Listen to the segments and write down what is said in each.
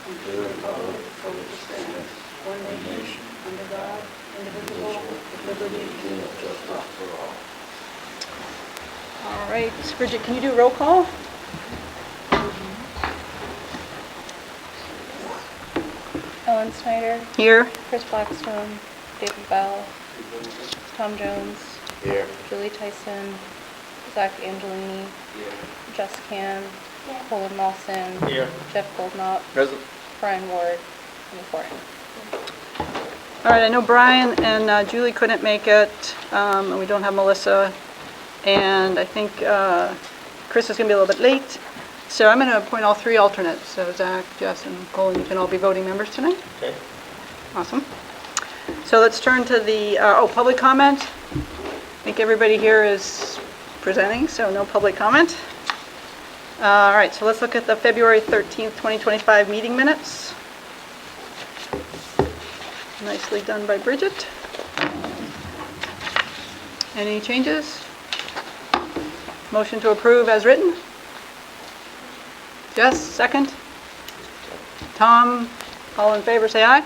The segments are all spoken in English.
and to the republic for which it stands, one nation, under God, indivisible, with liberty and justice for all. All right, Bridget, can you do roll call? Ellen Snyder, Here. Chris Blackstone, David Bell, Tom Jones, Here. Julie Tyson, Zach Angelini, Jess Can, Colin Mawson, Here. Jeff Goldknop, Present. Brian Ward, and Corin. All right, I know Brian and Julie couldn't make it, and we don't have Melissa, and I think Chris is going to be a little bit late, so I'm going to appoint all three alternates. So Zach, Jess, and Colin, you can all be voting members tonight. Okay. Awesome. So let's turn to the, public comment. I think everybody here is presenting, so no public comment. All right, so let's look at the February 13th, 2025 meeting minutes. Nicely done by Bridget. Any changes? Motion to approve as written? Jess, second? Tom, all in favor, say aye.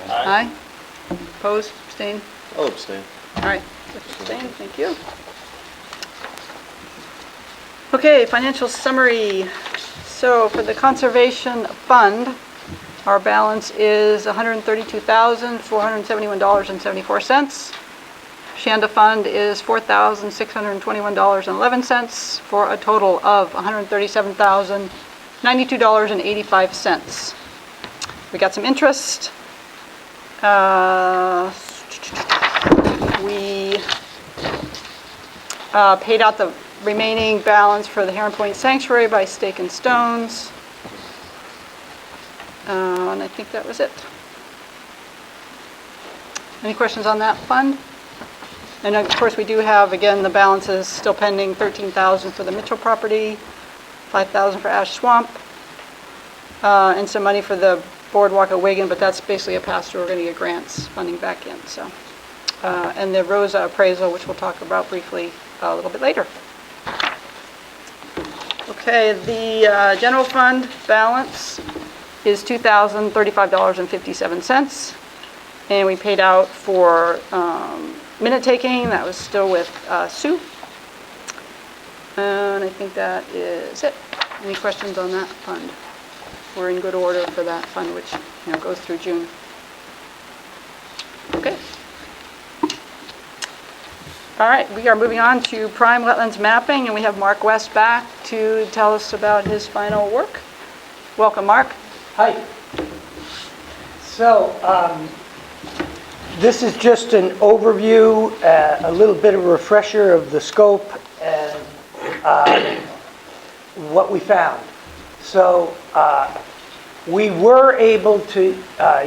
Aye. Opposed, abstain? I'll abstain. All right, abstain, thank you. Okay, financial summary. So for the Conservation Fund, our balance is $132,471.74. Shanda Fund is $4,621.11 for a total of $137,092.85. We got some interest. We paid out the remaining balance for the Heron Point Sanctuary by Stake and Stones. And I think that was it. Any questions on that fund? And of course, we do have, again, the balances still pending, $13,000 for the Mitchell property, $5,000 for Ash Swamp, and some money for the Boardwalk at Wigan, but that's basically a pass-through. We're going to get grants funding back in. So, and the Rosa appraisal, which we'll talk about briefly a little bit later. Okay, the general fund balance is $2,035.57, and we paid out for minute taking. That was still with Sue, and I think that is it. Any questions on that fund? We're in good order for that fund, which goes through June. Okay. All right, we are moving on to prime wetlands mapping, and we have Mark West back to tell us about his final work. Welcome, Mark. Hi. So this is just an overview, a little bit of a refresher of the scope and what we found. So we were able to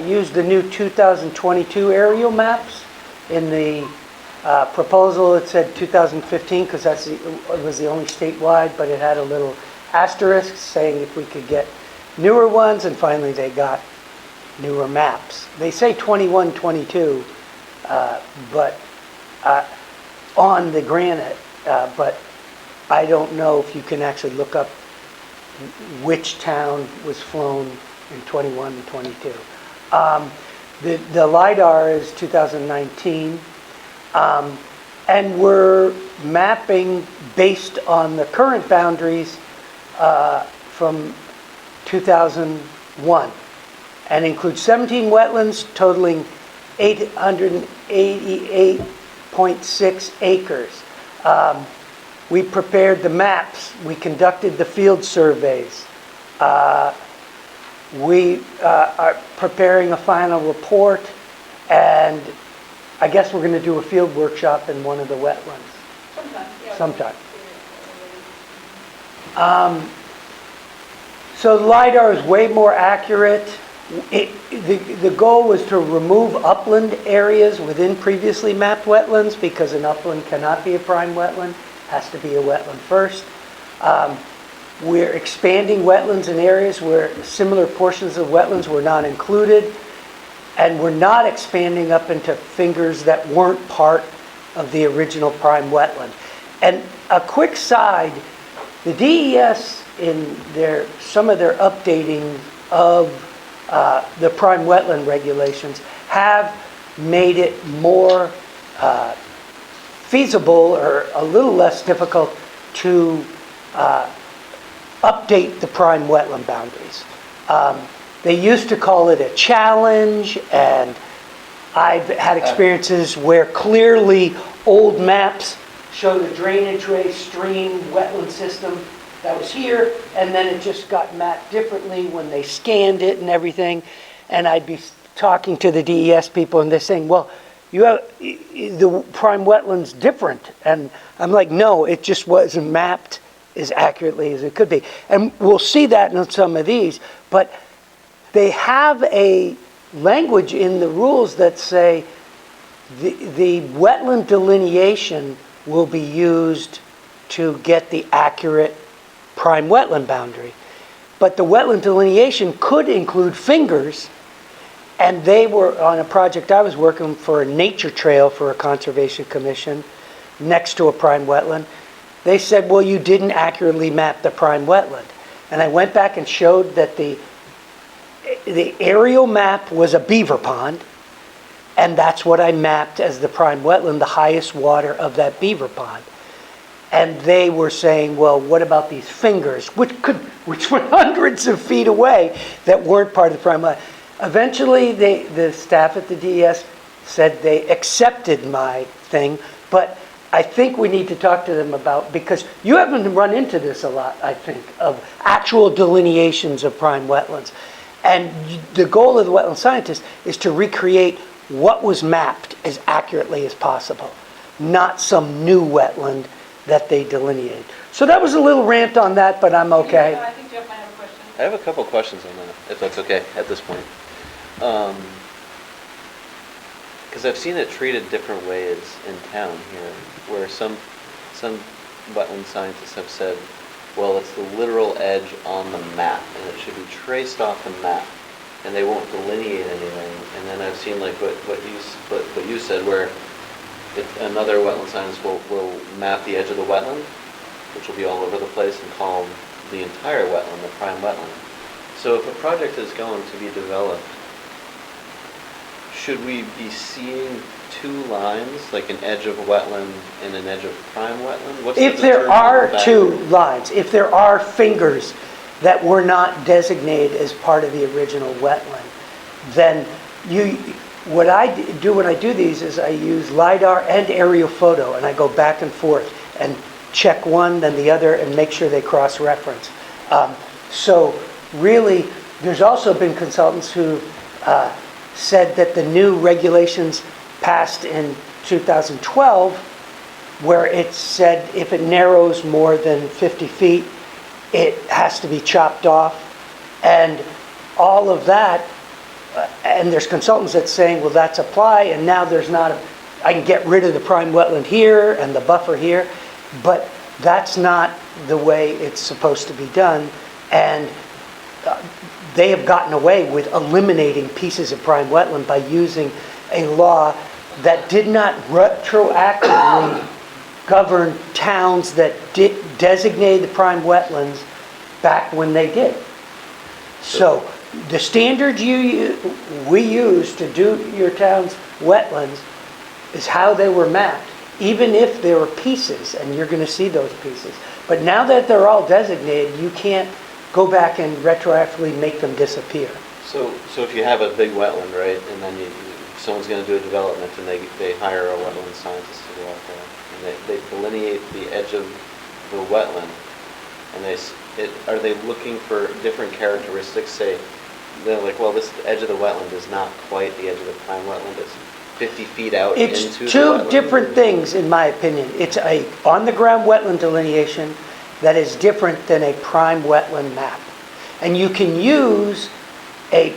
use the new 2022 aerial maps. In the proposal it said 2015 because it was the only statewide, but it had a little asterisk saying if we could get newer ones, and finally they got newer maps. They say 21, 22, but on the granite, but I don't know if you can actually look up which town was flown in 21 and 22. The LiDAR is 2019, and we're mapping based on the current boundaries from 2001, and includes 17 wetlands totaling 888.6 acres. We prepared the maps. We conducted the field surveys. We are preparing a final report, and I guess we're going to do a field workshop in one of the wetlands. Sometime. So the LiDAR is way more accurate. The goal was to remove upland areas within previously mapped wetlands, because an upland cannot be a prime wetland, has to be a wetland first. We're expanding wetlands in areas where similar portions of wetlands were not included, and we're not expanding up into fingers that weren't part of the original prime wetland. And a quick side, the DES in some of their updating of the prime wetland regulations have made it more feasible or a little less difficult to update the prime wetland boundaries. They used to call it a challenge, and I've had experiences where clearly old maps showed a drainage ray, stream, wetland system that was here, and then it just got mapped differently when they scanned it and everything. And I'd be talking to the DES people, and they're saying, well, you have the prime wetlands different. And I'm like, no, it just wasn't mapped as accurately as it could be. And we'll see that in some of these, but they have a language in the rules that say the wetland delineation will be used to get the accurate prime wetland boundary. But the wetland delineation could include fingers, and they were on a project I was working for, a nature trail for a conservation commission next to a prime wetland. They said, well, you didn't accurately map the prime wetland. And I went back and showed that the aerial map was a beaver pond, and that's what I mapped as the prime wetland, the highest water of that beaver pond. And they were saying, well, what about these fingers, which were hundreds of feet away, that weren't part of the prime wetland? Eventually, the staff at the DES said they accepted my thing, but I think we need to talk to them about, because you haven't run into this a lot, I think, of actual delineations of prime wetlands. And the goal of the wetland scientist is to recreate what was mapped as accurately as possible, not some new wetland that they delineated. So that was a little rant on that, but I'm okay. I think Jeff might have a question. I have a couple of questions on that, if that's okay, at this point. Because I've seen it treated different ways in town here, where some wetland scientists have said, well, it's the literal edge on the map, and it should be traced off the map, and they won't delineate anything. And then I've seen like what you said, where another wetland scientist will map the edge of the wetland, which will be all over the place, and call the entire wetland the prime wetland. So if a project is going to be developed, should we be seeing two lines, like an edge of wetland and an edge of prime wetland? What's If the there are determining two factor? lines, if there are fingers that were not designated as part of the original wetland, then what I do when I do these is I use LiDAR and aerial photo, and I go back and forth and check one, then the other, and make sure they cross-reference. So really, there's also been consultants who said that the new regulations passed in 2012, where it said if it narrows more than 50 feet, it has to be chopped off. And all of that, and there's consultants that saying, well, that's apply, and now there's not I can get rid of the prime wetland here and the buffer here, but that's not the way it's supposed to be done. And they have gotten away with eliminating pieces of prime wetland by using a law that did not retroactively govern towns that designated the prime wetlands back when they did. So the standards we use to do your town's wetlands is how they were mapped, even if there were pieces, and you're going to see those pieces. But now that they're all designated, you can't go back and retroactively make them disappear. So if you have a big wetland, right, and then someone's going to do a development, and they hire a wetland scientist to go out there, and they delineate the edge of the wetland, and are they looking for different characteristics? Say, they're like, well, this edge of the wetland is not quite the edge of the prime wetland. It's 50 feet out into the wetland. It's two different things, in my opinion. It's a on-the-ground wetland delineation that is different than a prime wetland map. And you can use a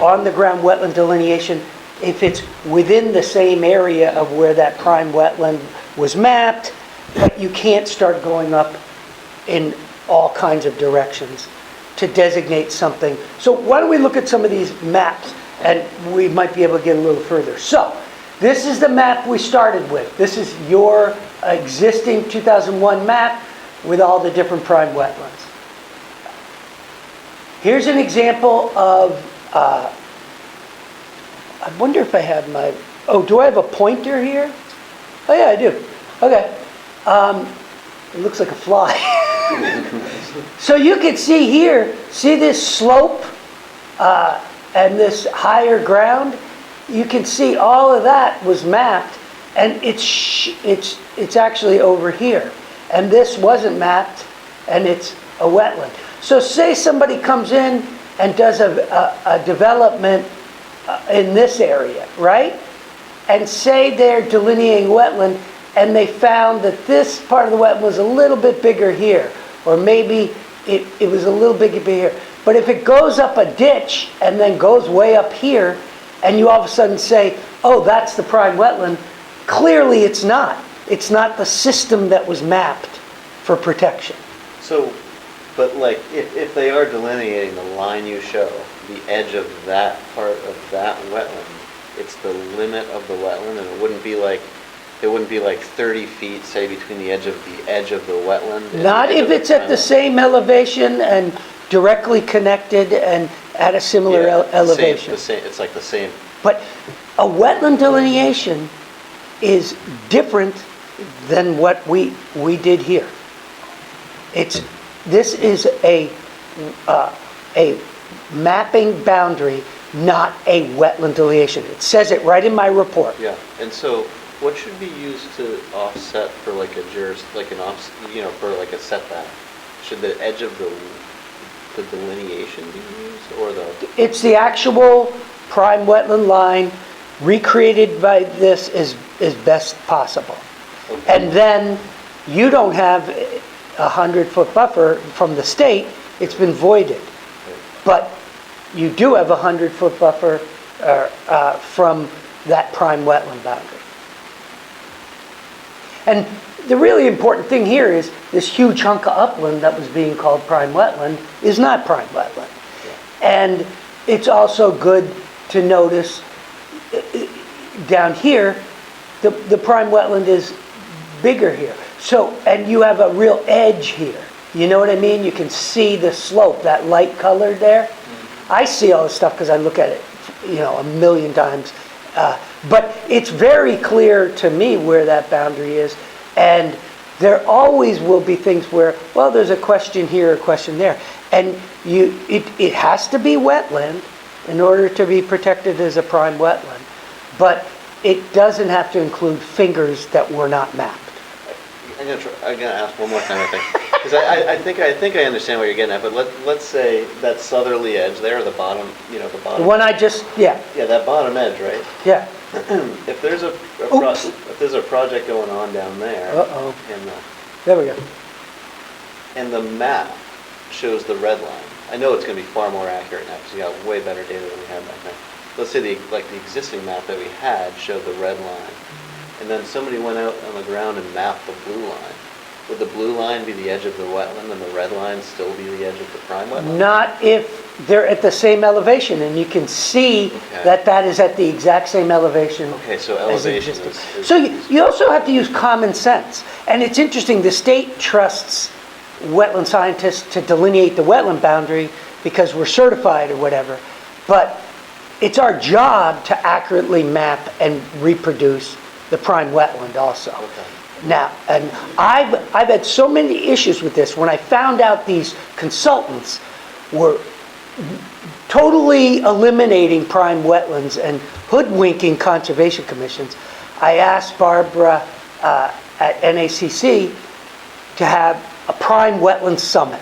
on-the-ground wetland delineation if it's within the same area of where that prime wetland was mapped, but you can't start going up in all kinds of directions to designate something. So why don't we look at some of these maps, and we might be able to get a little further. So this is the map we started with. This is your existing 2001 map with all the different prime wetlands. Here's an example of I wonder if I have my, oh, do I have a pointer here? Oh, yeah, I do. Okay. It looks like a fly. So you can see here, see this slope and this higher ground? You can see all of that was mapped, and it's actually over here. And this wasn't mapped, and it's a wetland. So say somebody comes in and does a development in this area, right? And say they're delineating wetland, and they found that this part of the wetland was a little bit bigger here, or maybe it was a little bigger here. But if it goes up a ditch and then goes way up here, and you all of a sudden say, oh, that's the prime wetland, clearly it's not. It's not the system that was mapped for protection. So, but like, if they are delineating the line you show, the edge of that part of that wetland, it's the limit of the wetland, and it wouldn't be like 30 feet, say, between the edge of the wetland. And Not the edge if of the it's at prime the wetland. same elevation and directly connected and at a similar Yeah, elevation. It's like the same. But a wetland delineation is different than what we did here. This is a mapping boundary, not a wetland delineation. It says it right in my report. Yeah, and so what should be used to offset for like for like a setback? Should the edge of the delineation be used, or the? It's the actual prime wetland line recreated by this as best possible. Okay. And then you don't have a 100-foot buffer from the state, it's been voided. But you do have a 100-foot buffer from that prime wetland boundary. And the really important thing here is this huge hunk of upland that was being called prime wetland is not prime wetland. And it's also good to notice down here, the prime wetland is bigger here. So, and you have a real edge here. You know what I mean? You can see the slope, that light color there. I see all this stuff because I look at it, a million times. But it's very clear to me where that boundary is. And there always will be things where, well, there's a question here, a question there. And it has to be wetland in order to be protected as a prime wetland. But it doesn't have to include fingers that were not mapped. I'm gonna ask one more time, I think, because I think I understand what you're getting at. But let's say that southerly edge there, the bottom, the bottom. The one I just, yeah. Yeah, that bottom edge, right? Yeah. If there's if there's a project going on down there, Uh-oh. and There we go. the map shows the red line. I know it's going to be far more accurate now because you got way better data than we had back then. Let's say the existing map that we had showed the red line, and then somebody went out on the ground and mapped the blue line. Would the blue line be the edge of the wetland and the red line still be the edge of the prime wetland? Not if they're at the same elevation, and you can see Okay. that is at the exact same elevation. Okay, so as elevation existing. is So you also have to use common sense. And it's interesting, the state trusts wetland scientists to delineate the wetland boundary because we're certified or whatever. But it's our job to accurately map and reproduce the prime wetland also. Okay. Now, and I've had so many issues with this. When I found out these consultants were totally eliminating prime wetlands and hoodwinking conservation commissions, I asked Barbara at NACC to have a prime wetlands summit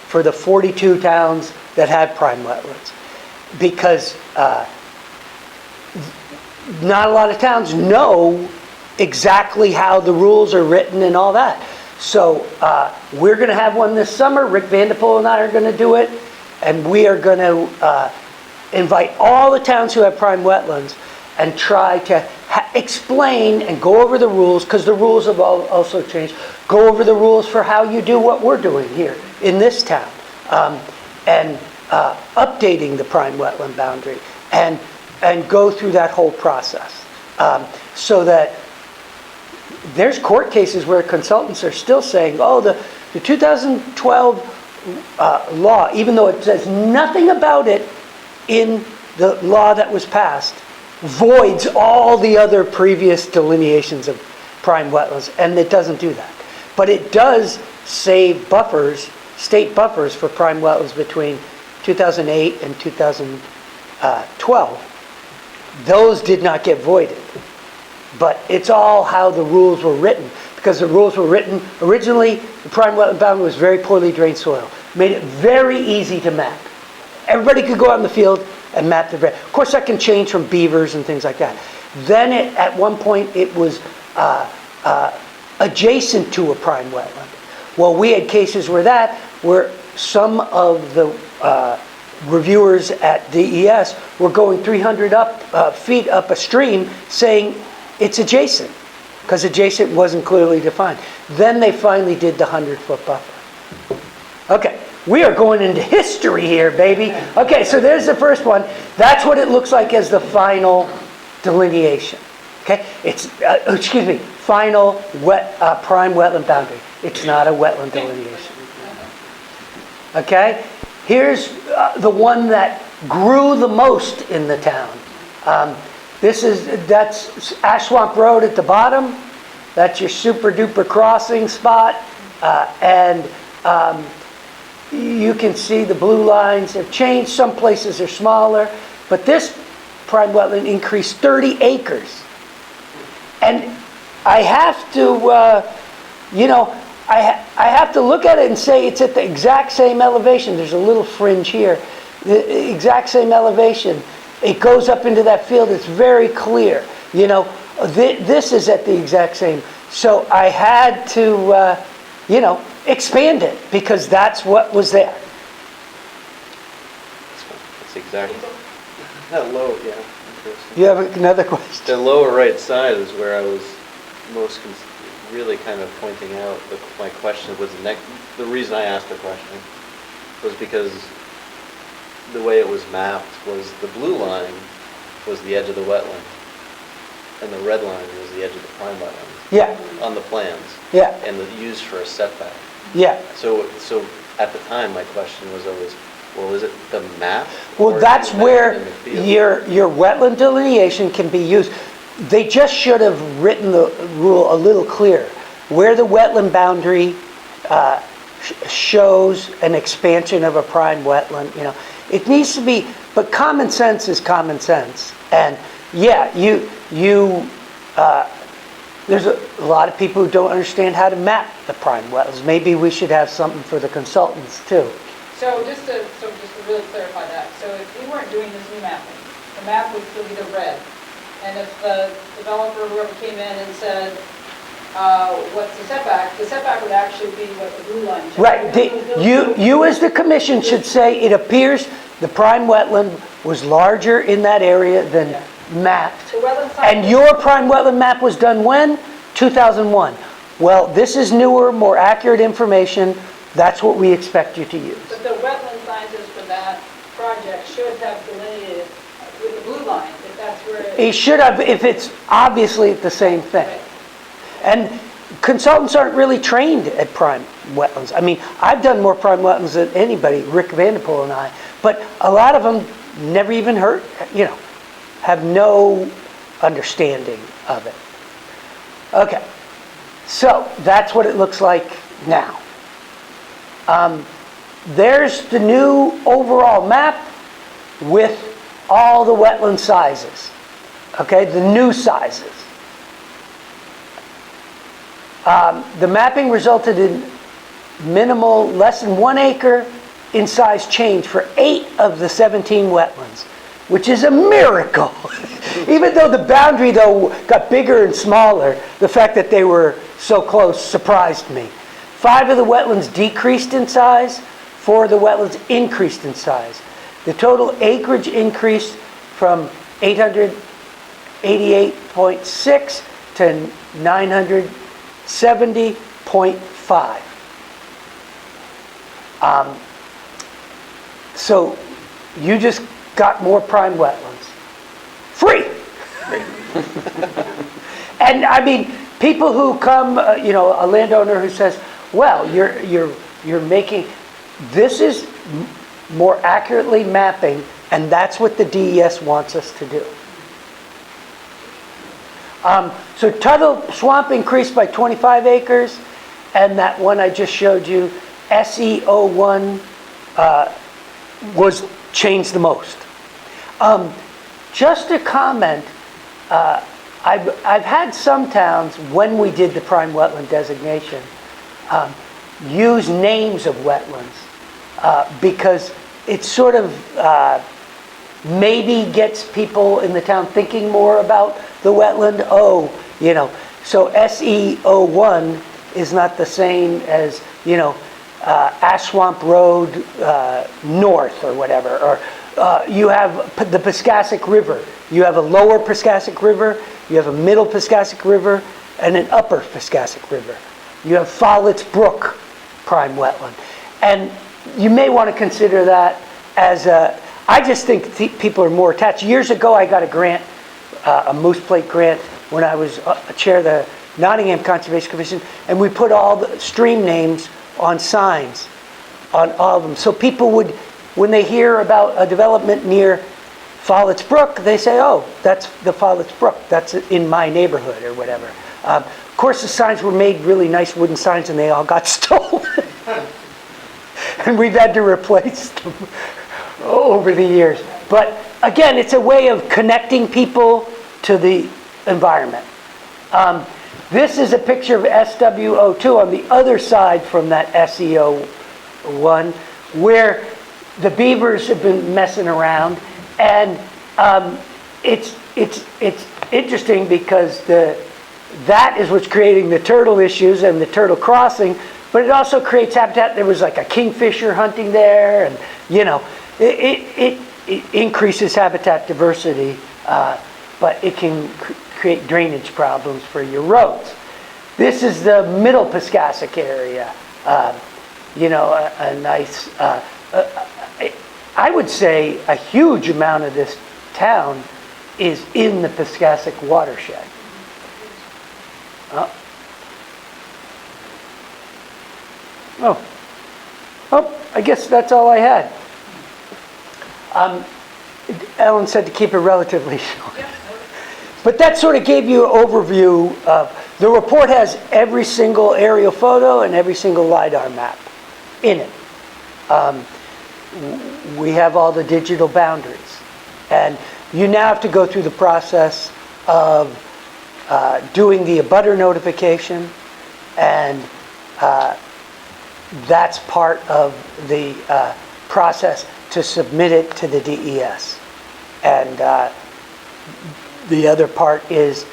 for the 42 towns that had prime wetlands, because not a lot of towns know exactly how the rules are written and all that. So we're going to have one this summer. Rick Vanderpool and I are going to do it. And we are going to invite all the towns who have prime wetlands and try to explain and go over the rules, because the rules have also changed. Go over the rules for how you do what we're doing here in this town. And updating the prime wetland boundary. And go through that whole process. So that there's court cases where consultants are still saying, oh, the 2012 law, even though it says nothing about it in the law that was passed voids all the other previous delineations of prime wetlands, and it doesn't do that. But it does save buffers, state buffers for prime wetlands between 2008 and 2012. Those did not get voided. But it's all how the rules were written, because the rules were written, originally, the prime wetland boundary was very poorly drained soil. Made it very easy to map. Everybody could go out in the field and map the, of course that can change from beavers and things like that. Then at one point it was adjacent to a prime wetland. Well, we had cases where some of the reviewers at DES were going 300 feet up a stream saying it's adjacent, because adjacent wasn't clearly defined. Then they finally did the 100-foot buffer. Okay, we are going into history here, baby. Okay, so there's the first one. That's what it looks like as the final delineation. Okay, it's, final prime wetland boundary. It's not a wetland delineation. Okay, here's the one that grew the most in the town. That's Ash Swamp Road at the bottom. That's your super duper crossing spot. You can see the blue lines have changed. Some places are smaller, but this prime wetland increased 30 acres. And I have to, I have to look at it and say it's at the exact same elevation. There's a little fringe here. The exact same elevation. It goes up into that field. It's very clear. This is at the exact same. So I had to, expand it because that's what was there. That's exactly. That low, yeah. Interesting. You have another question? The lower right side is where I was most really kind of pointing out my question was the reason I asked the question was because the way it was mapped was the blue line was the edge of the wetland and the red line was the edge of the prime wetland. Yeah. On the plans. Yeah. And used for a setback. Yeah. So at the time my question was always, well, is it the map? Well, that's where your wetland delineation can be used. They just should have written the rule a little clearer. Where the wetland boundary shows an expansion of a prime wetland, it needs to be, but common sense is common sense. And yeah, there's a lot of people who don't understand how to map the prime wetlands. Maybe we should have something for the consultants too. So just to really clarify that, so if we weren't doing this new mapping, the map would still be the red. And if the developer, whoever came in and said, what's the setback would actually be what the blue line shows. Right. You as the commission should say it appears the prime wetland was larger in that area than mapped. The wetland side. And your prime wetland map was done when? 2001. Well, this is newer, more accurate information. That's what we expect you to use. But the wetland scientist for that project should have delineated with the blue line, if that's where He should have, if it's obviously the same thing. Right. And consultants aren't really trained at prime wetlands. I mean, I've done more prime wetlands than anybody, Rick Vanderpool and I, but a lot of them never even heard, have no understanding of it. Okay, so that's what it looks like now. There's the new overall map with all the wetland sizes, okay, the new sizes. The mapping resulted in minimal, less than 1 acre in size change for 8 of the 17 wetlands, which is a miracle. Even though the boundary, though, got bigger and smaller, the fact that they were so close surprised me. 5 of the wetlands decreased in size, 4 of the wetlands increased in size. The total acreage increased from 888.6 to 970.5. So you just got more prime wetlands. Free! And I mean, people who come, a landowner who says, well, you're making, this is more accurately mapping And that's what the DES wants us to do. So Tuttle Swamp increased by 25 acres, and that one I just showed you, SE01, was changed the most. Just a comment, I've had some towns, when we did the prime wetland designation, use names of wetlands because it sort of maybe gets people in the town thinking more about the wetland. Oh, you know, so SE01 is not the same as, you know, Ash Swamp Road North or whatever. Or you have the Piscassic River. You have a lower Piscassic River, you have a middle Piscassic River, and an upper Piscassic River. You have Follett's Brook prime wetland. And you may want to consider that as a, I just think people are more attached. Years ago, I got a grant, a Moose Plate grant, when I was chair of the Nottingham Conservation Commission, and we put all the stream names on signs on all of them. So people would, when they hear about a development near Follett's Brook, they say, oh, that's the Follett's Brook, that's in my neighborhood or whatever. Of course, the signs were made really nice wooden signs, and they all got stolen. And we've had to replace them over the years. But again, it's a way of connecting people to the environment. This is a picture of SW02 on the other side from that SEO1, where the beavers have been messing around, and it's interesting because that is what's creating the turtle issues and the turtle crossing, but it also creates habitat. There was like a kingfisher hunting there, and you know, it increases habitat diversity, but it can create drainage problems for your roads. This is the middle Piscassic area. You know, a nice, I would say a huge amount of this town is in the Piscassic watershed. Oh, I guess that's all I had. Ellen said to keep it relatively short. But that sort of gave you an overview of, the report has every single aerial photo and every single LiDAR map in it. We have all the digital boundaries. And you now have to go through the process of doing the abutter notification, and that's part of the process to submit it to the DES. And the other part is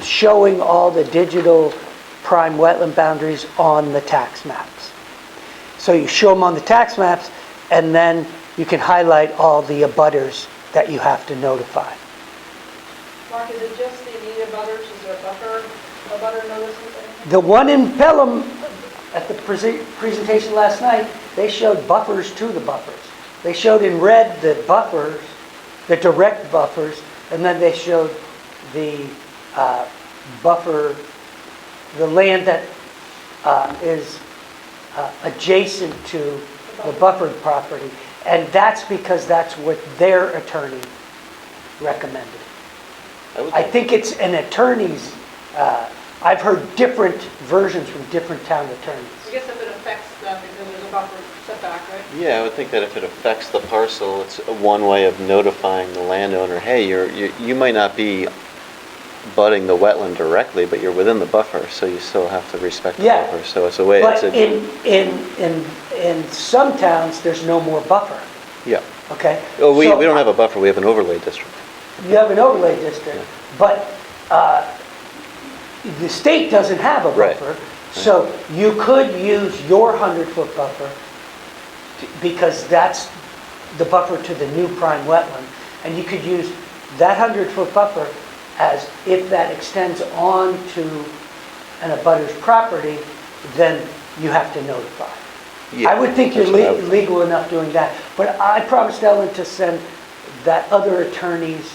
showing all the digital prime wetland boundaries on the tax maps. So you show them on the tax maps, and then you can highlight all the abutters that you have to notify. Mark, is it just the immediate butters? Is there a butter notice? The one in Pelham, at the presentation last night, they showed buffers to the buffers. They showed in red the buffers, the direct buffers, and then they showed the buffer, the land that is adjacent to the buffered property. And that's because that's what their attorney recommended. I think it's an attorney's, I've heard different versions from different town attorneys. I guess if it affects them because there's a buffer setback, right? Yeah, I would think that if it affects the parcel, it's one way of notifying the landowner, hey, you might not be butting the wetland directly, but you're within the buffer, so you still have to respect the buffer. So it's a way. But in some towns, there's no more buffer. Yeah. Okay. Oh, we don't have a buffer. We have an overlay district. You have an overlay district, but the state doesn't have a buffer, Right. so you could use your 100-foot buffer because that's the buffer to the new prime wetland, and you could use that 100-foot buffer as if that extends on to an abutter's property, then you have to notify. Yeah, I would think you're that's what I would think. legal enough doing that, but I promised Ellen to send that other attorney's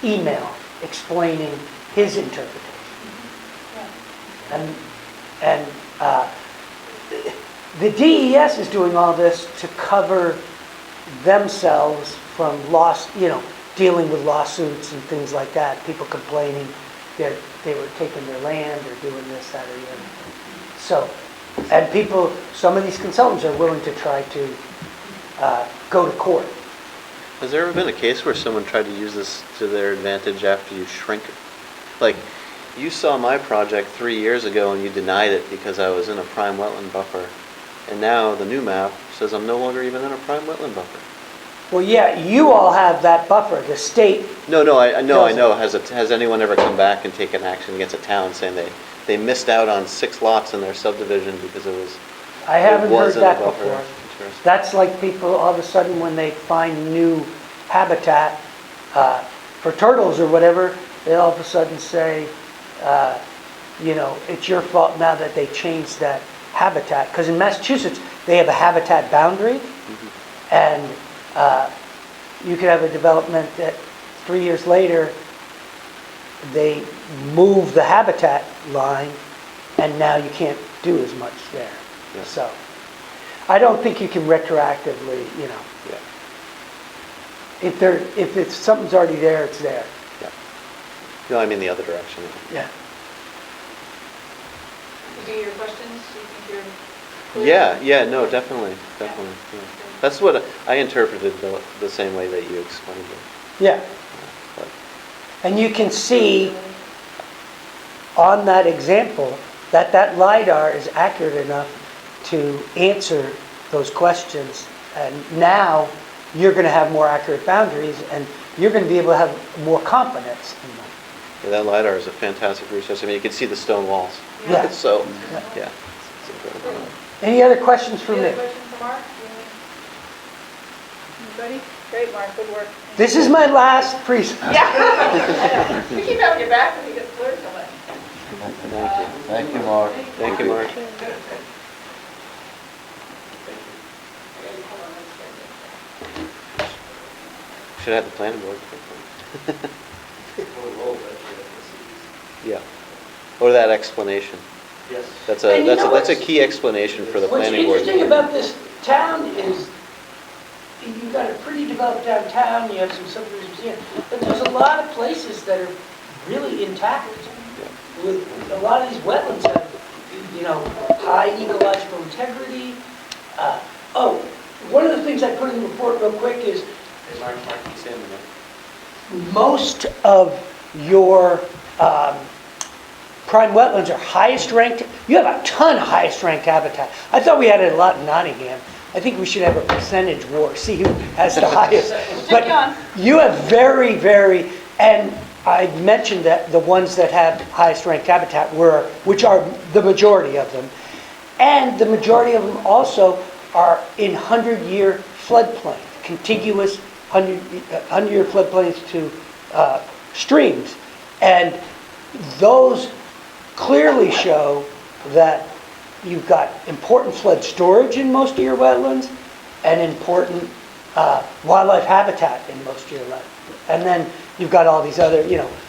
email explaining his interpretation. And The DES is doing all this to cover themselves from dealing with lawsuits and things like that, people complaining that they were taking their land or doing this, that, or the other. So, and some of these consultants are willing to try to go to court. Has there ever been a case where someone tried to use this to their advantage after you shrink it? Like, you saw my project 3 years ago and you denied it because I was in a prime wetland buffer. And now the new map says I'm no longer even in a prime wetland buffer. Well, yeah, you all have that buffer, the state. No, I know. doesn't. Has anyone ever come back and taken action against a town saying they missed out on 6 lots in their subdivision because it was... I haven't heard in a that buffer? before. Interesting. That's like people, all of a sudden, when they find new habitat for turtles or whatever, they all of a sudden say, it's your fault now that they changed that habitat. Because in Massachusetts, they have a habitat boundary, and you could have a development that 3 years later, they move the habitat line, and now you can't do as much there. Yeah. So, I don't think you can retroactively, Yeah. if something's already there, it's there. Yeah. No, I mean the other direction. Yeah. You do your questions, you think you're clear? Yeah, no, definitely. Yeah. That's what I interpreted the same way that you explained it. Yeah. But, And you can see on that example that LiDAR is accurate enough to answer those questions. And now you're going to have more accurate boundaries, and you're going to be able to have more confidence in them. yeah, that LiDAR is a fantastic resource. I mean, you can see the stone walls. Yeah. So, Yeah. yeah, it's incredible. Any other questions for Any me? other questions for Mark? Anybody? Great, Mark, good work. This is my last presentation. Yeah. We keep having your back when you get cleared so much. Thank you. Thank you, Mark. Thank you, Mark. Should have had the planning board. Yeah. Or that explanation. Yes. That's And you know a what's- key explanation for the What's planning board. interesting about this town is you've got a pretty developed downtown, you have some subdivisions here, but there's a lot of places that are really intact. With a lot of these wetlands have, high ecological integrity. One of the things I put in the report real quick is Hey, Mark, you stand in there. most of your prime wetlands are highest ranked. You have a ton of highest ranked habitat. I thought we had it a lot in Nottingham. I think we should have a percentage war, see who has the highest. But John. you have very, very, and I mentioned that the ones that have highest ranked habitat which are the majority of them. And the majority of them also are in 100-year floodplain, contiguous 100-year floodplains to streams. And those clearly show that you've got important flood storage in most of your wetlands and important wildlife habitat in most of your wetlands. And then you've got all these other,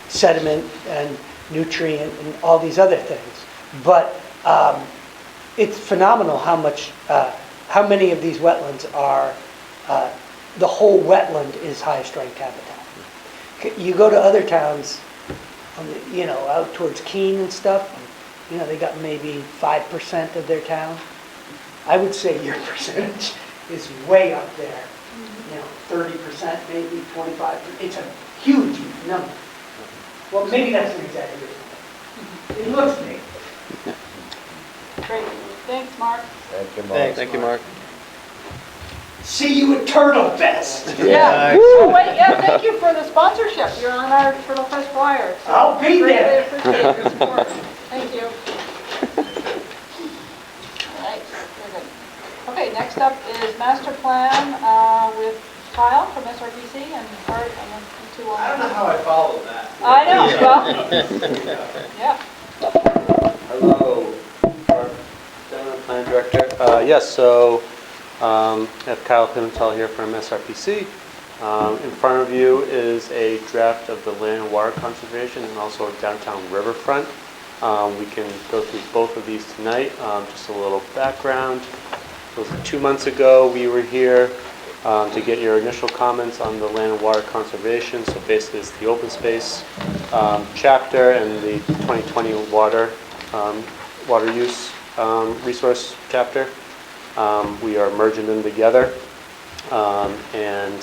sediment and nutrient and all these other things. But it's phenomenal how many of these wetlands are, the whole wetland is highest ranked habitat. You go to other towns, out towards Keene and stuff, they got maybe 5% of their town. I would say your percentage is way up there. 30%, maybe 25%. It's a huge number. Well, maybe that's an exaggeration. It looks big. Great. Thanks, Mark. Thank you, Mark. Thank you, Mark. See you at TurtleFest. Yeah. Oh, wait, thank you for the sponsorship. You're on our TurtleFest flyer. So I'll be there. Greatly appreciate your support. Thank you. All right, very good. Okay, next up is master plan with Kyle from SRPC and Art. I don't know how I followed that. I know, well, yeah. Hello, our plan director. Yes, so I have Kyle Pimentel here from SRPC. In front of you is a draft of the land and water conservation and also downtown riverfront We can go through both of these tonight. Just a little background. It was 2 months ago we were here to get your initial comments on the land and water conservation. So basically it's the open space chapter and the 2020 water use resource chapter. We are merging them together. And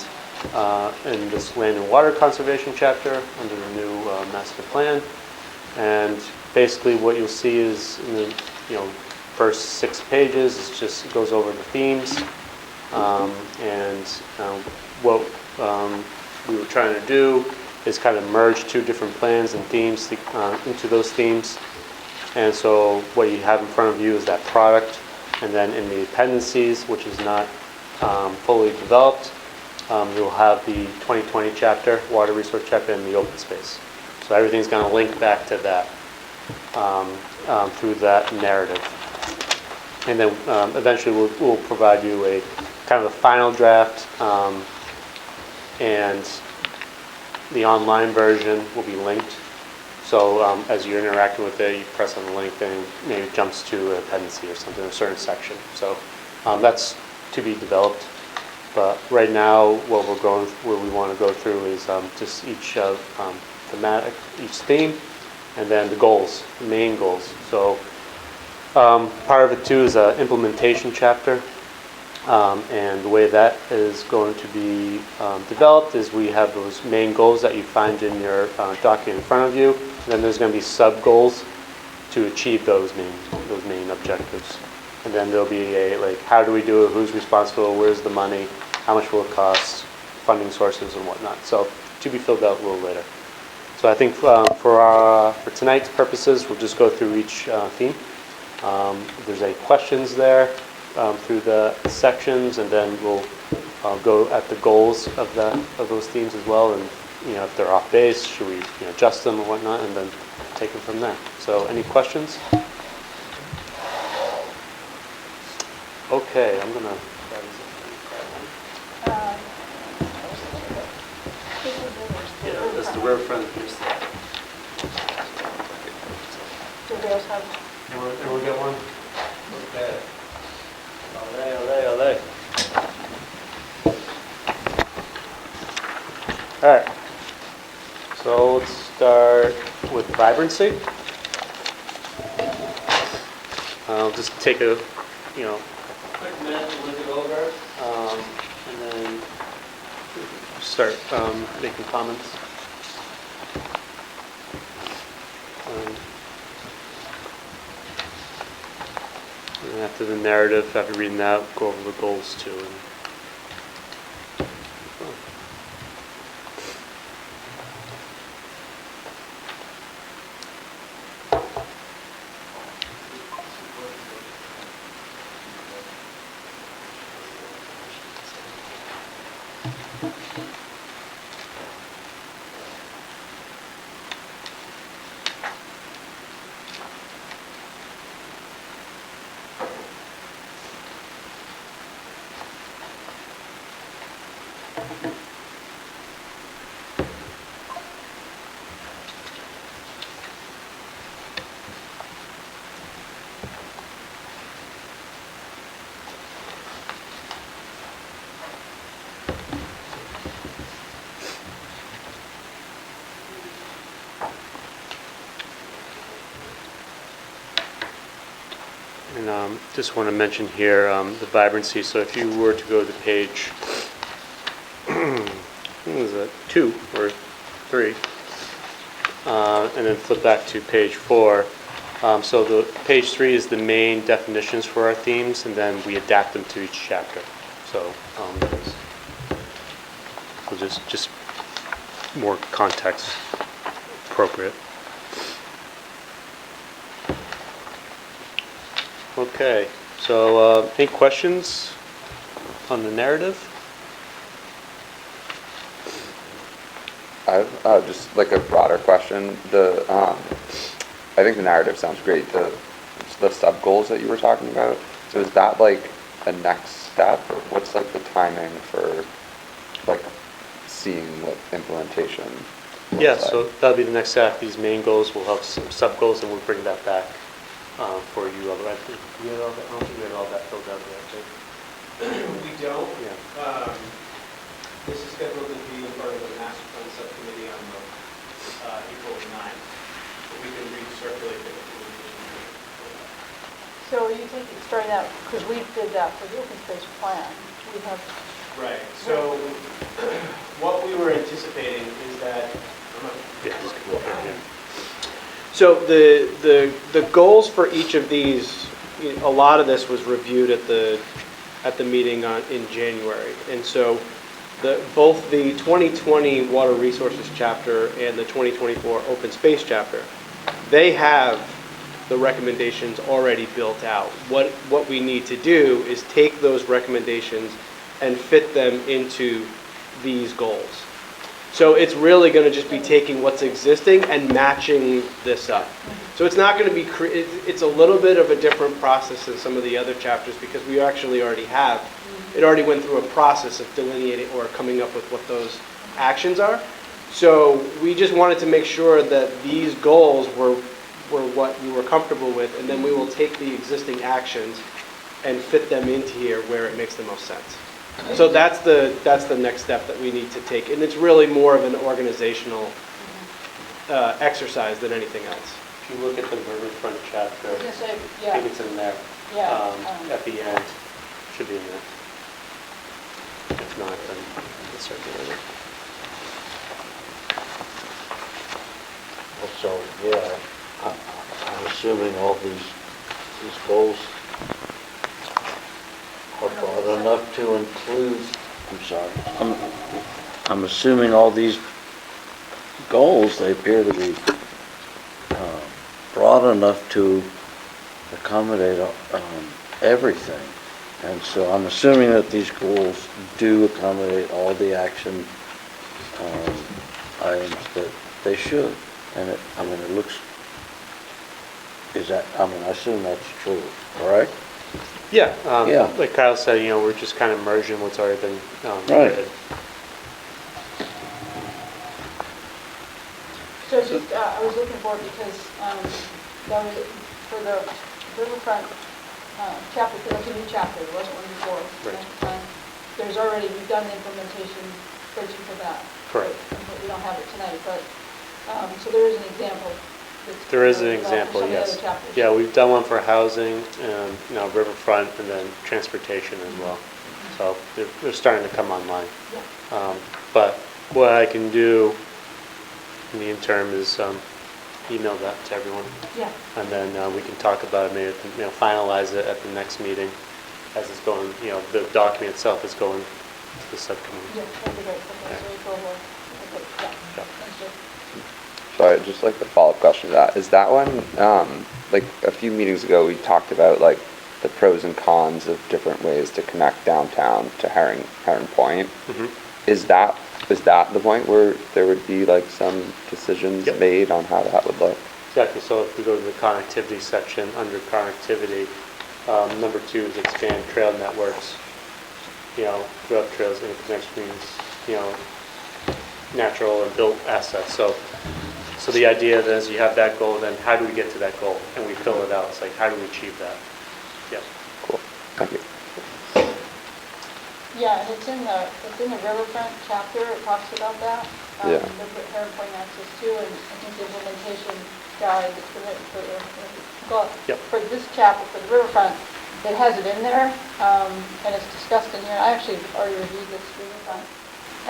in this land and water conservation chapter under the new master plan. And basically what you'll see is in the first 6 pages, it just goes over the themes. What we were trying to do is kind of merge 2 different plans and themes into those themes. And so what you have in front of you is that product. And then in the appendices, which is not fully developed, you'll have the 2020 chapter, water resource chapter, and the open space. So everything's going to link back to that through that narrative. And then eventually we'll provide you a kind of a final draft, and the online version will be linked. So as you're interacting with it, you press on the link, then maybe it jumps to an appendice or something, a certain section. So that's to be developed. But right now, what we want to go through is just each thematic, each theme, and then the goals, the main goals. So part of it too is an implementation chapter, and the way that is going to be developed is we have those main goals that you find in your document in front of you. And then there's going to be sub goals to achieve those main objectives. And then there'll be how do we do it, who's responsible, where's the money, how much will it cost, funding sources and whatnot. So to be filled out a little later. So I think for tonight's purposes, we'll just go through each theme. If there's any questions there through the sections, and then we'll go at the goals of those themes as well. And if they're off base, should we adjust them or whatnot, and then take it from there. So any questions? Okay, I'm gonna. Yeah, that's the riverfront. Do theirs have? Everyone get one? Okay. Olé. All right. So let's start with vibrancy. I'll just take a quick minute to look it over, and then start making comments. And after the narrative, after reading that, go over the goals too. And just want to mention here the vibrancy. So if you were to go to page, what was that, 2 or 3, and then flip back to page 4. So the page 3 is the main definitions for our themes, and then we adapt them to each chapter. So just more context appropriate. Okay, so any questions on the narrative? I've just like a broader question. I think the narrative sounds great. The sub goals that you were talking about. So is that like a next step, or what's like the timing for like seeing what implementation Yeah, so that'll be the next step. These main goals, we'll have some sub-goals, and we'll bring that back for you. I think we had all that, I don't think we had all that filled out yet, right? We don't. Yeah. This is scheduled to be in part of the master plan subcommittee on the April 9th. But we can recirculate it. So you think it's starting out, because we did that for the open space plan, we have, Right, so what we were anticipating is that, Yeah, just go over here. so the goals for each of these, a lot of this was reviewed at the meeting in January. And so both the 2020 Water Resources chapter and the 2024 Open Space chapter, they have the recommendations already built out. What we need to do is take those recommendations and fit them into these goals. So it's really going to just be taking what's existing and matching this up. So it's not going to be, it's a little bit of a different process than some of the other chapters because we actually already have, it already went through a process of delineating or coming up with what those actions are. So we just wanted to make sure that these goals were what you were comfortable with, and then we will take the existing actions and fit them into here where it makes the most sense. So that's the next step that we need to take, and it's really more of an organizational exercise than anything else. If you look at the riverfront chapter, I was going to say, I yeah, think it's in there. yeah. At the end, should be in there. If not, then it's circulated. So, yeah, I'm assuming all these goals are broad enough to include, I'm sorry, I'm assuming all these goals, they appear to be broad enough to accommodate everything. And so I'm assuming that these goals do accommodate all the action items that they should. And it looks, I assume that's true, correct? Yeah, Yeah. like Kyle said, we're just kind of merging what's already been Right. written. So just, I was looking for it because that was for the riverfront chapter, because that's a new chapter, there wasn't one before. Right. There's already, we've done the implementation spreadsheet for that. Correct. We don't have it tonight, but, so there is an example. There is an developed for example, some of the yes. other chapters. Yeah, we've done one for housing, riverfront, and then transportation as well. So they're starting to come online. Yeah. But what I can do in the interim is email that to everyone. Yeah. And then we can talk about it, maybe finalize it at the next meeting as it's going, the document itself is going to the subcommittee. Yeah, that'd be great. Okay, so April will, okay, yeah. Thank you. Sorry, just like the follow-up question to that, is that one, like a few meetings ago, we talked about like the pros and cons of different ways to connect downtown to Heron Point. Mm-hmm. Is that the point where there would be like some decisions Yep. made on how that would look? Exactly, so if we go to the connectivity section, under connectivity, number 2 is expand trail networks, throughout trails, interconnect between, natural and built assets. So the idea then is you have that goal, then how do we get to that goal? And we fill it out, it's like, how do we achieve that? Yep. Cool, thank you. Yeah, and it's in the riverfront chapter, it talks about that. Yeah. The Heron Point access too, and I think the implementation guide Yep. for this chapter, for the riverfront, it has it in there, and it's discussed in here. I actually already reviewed this riverfront,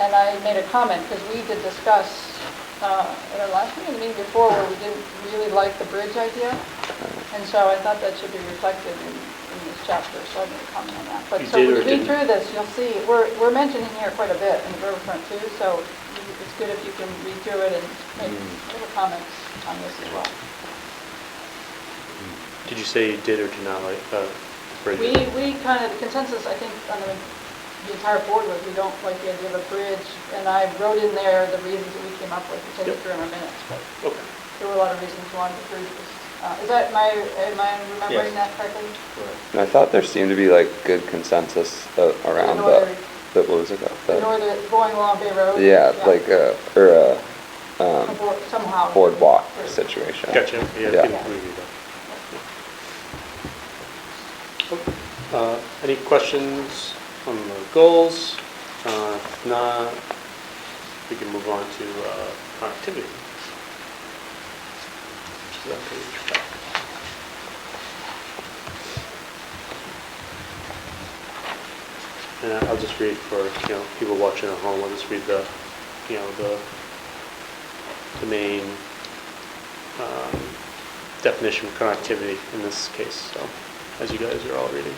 and I made a comment, because we did discuss at our last meeting, the meeting before, where we didn't really like the bridge idea, and so I thought that should be reflected in this chapter, so I made a comment on that. But You so did when or you read didn't? through this, you'll see, we're mentioning here quite a bit in the riverfront too, so it's good if you can read through it and make little comments on this as well. Did you say you did or did not like the bridge? We kind of, the consensus, I think, on the entire board was we don't like the idea of a bridge, and I wrote in there the reasons that we came up with, which I think are in our minutes, but Okay. there were a lot of reasons why the bridge was, am I remembering that correctly? And I thought there seemed to be like good consensus around northern- what was it called? The northern, going along Bay Road? Yeah, like, Somehow. boardwalk situation. Gotcha, yeah, Yeah. can review that. Any questions on the goals? If not, we can move on to connectivity. That page. And I'll just read for, people watching at home, I'll just read the main definition of connectivity in this case, so, as you guys are all reading.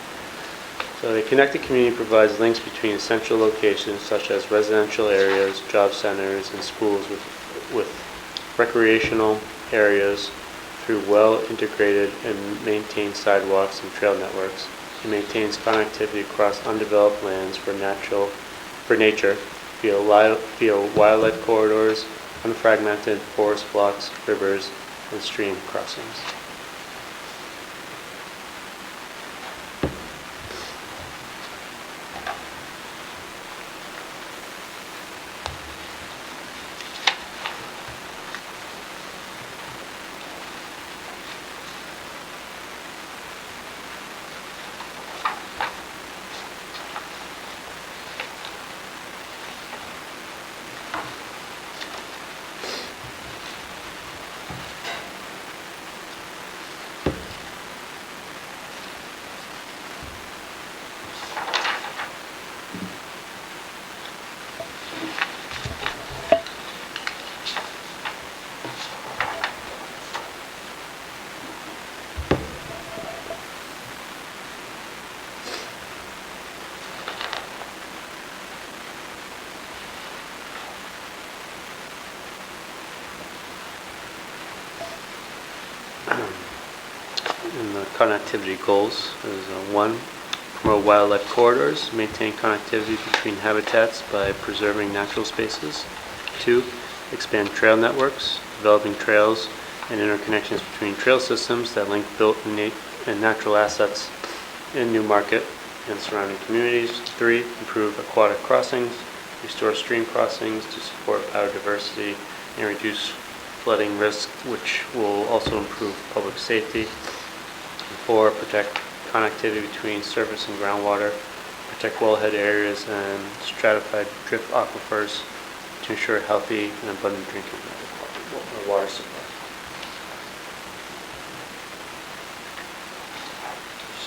So the connected community provides links between essential locations such as residential areas, job centers, and schools with recreational areas through well-integrated and maintained sidewalks and trail networks. It maintains connectivity across undeveloped lands for nature via wildlife corridors, unfragmented forest blocks, rivers, and stream crossings. And the connectivity goals is 1, promote wildlife corridors, maintain connectivity between habitats by preserving natural spaces. 2, expand trail networks, developing trails and interconnections between trail systems that link built and natural assets in Newmarket and surrounding communities. 3, improve aquatic crossings, restore stream crossings to support biodiversity and reduce flooding risk, which will also improve public safety. 4, protect connectivity between surface and groundwater, protect wellhead areas and stratified drift aquifers to ensure healthy and abundant drinking water supply.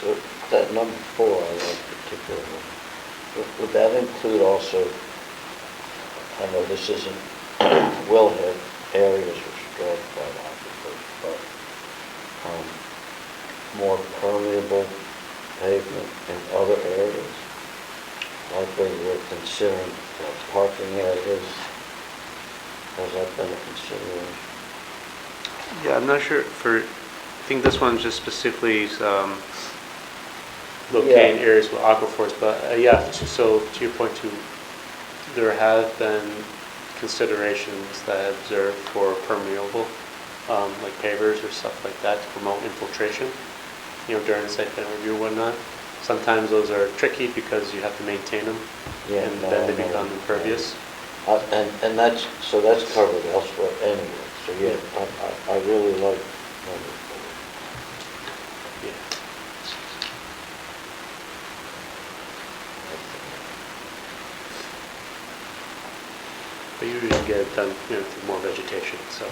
So that number 4, I like particularly. Would that include also, I know this isn't wellhead areas or stratified aquifers, but more permeable pavement in other areas, like we were considering parking areas? Has that been a consideration? Yeah, I'm not sure I think this one's just specifically locating areas with aquifers, but yeah, so to your point too, there have been considerations that I observed for permeable, like pavers or stuff like that to promote infiltration, during the site plan review and whatnot. Sometimes those are tricky because you have to maintain them, and then they become impervious. And that's covered elsewhere anyway, so yeah, I really like number 4. Yeah. But usually you get it done, through more vegetation, so.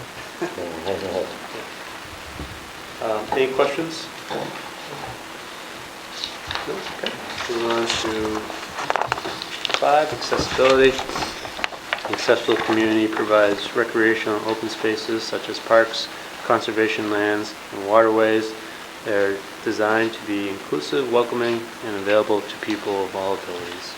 Any questions? No? Okay. Move on to 5, accessibility. The accessible community provides recreational and open spaces such as parks, conservation lands, and waterways. They're designed to be inclusive, welcoming, and available to people of all abilities.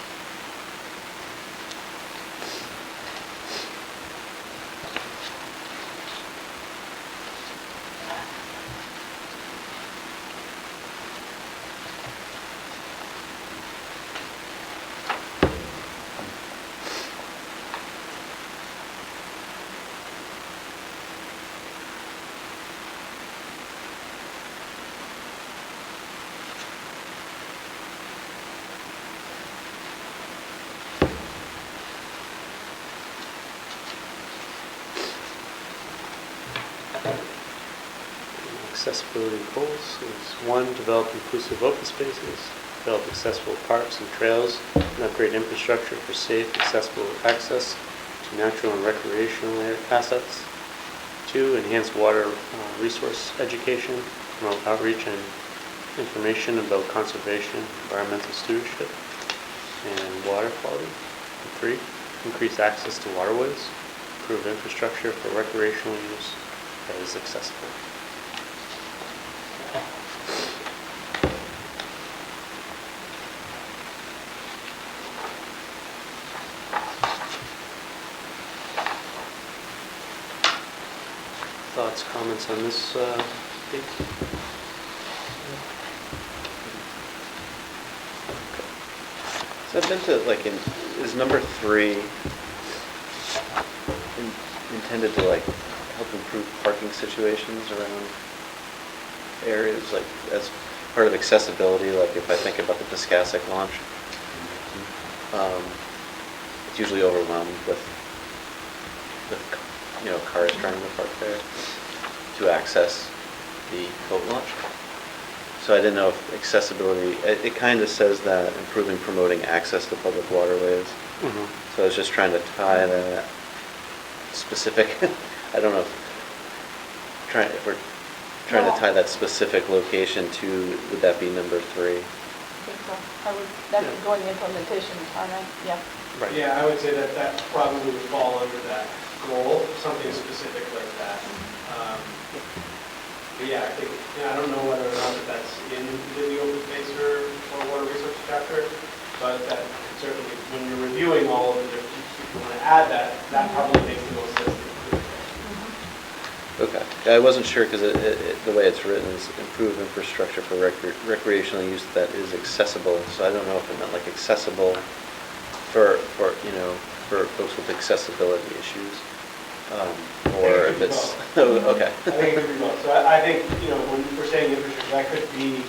accessibility goals is 1, develop inclusive open spaces, develop accessible parks and trails, and upgrade infrastructure for safe, accessible access to natural and recreational assets. 2, enhance water resource education, promote outreach and information about conservation, environmental stewardship, and water quality. And 3, increase access to waterways, improve infrastructure for recreational use that is accessible. Thoughts, comments on this page? So I've been to, like, is number 3 intended to, like, help improve parking situations around areas, like, as part of accessibility, like, if I think about the Piscassic launch, it's usually overwhelmed with, you know, cars trying to park there to access the boat launch. So I didn't know if accessibility, it kind of says that improving, promoting access to public waterways. Mm-hmm. So I was just trying to tie that specific, I don't know if we're trying to tie that specific location to, would that be number 3? I think so. That would go in the implementation timeline, yeah. Right. Yeah, I would say that that probably would fall under that goal, something specific like that. But yeah, I think, I don't know whether or not that's in the open space or water resource chapter, but that certainly, when you're reviewing all of the different, if you want to add that, that probably makes the most sense to include it. Okay. Yeah, I wasn't sure because the way it's written is improve infrastructure for recreational use that is accessible. So I don't know if it meant like accessible for you know, for folks with accessibility issues. Or if it's, oh, okay. I think it could be both. So I think, you know, when we're saying infrastructure, that could be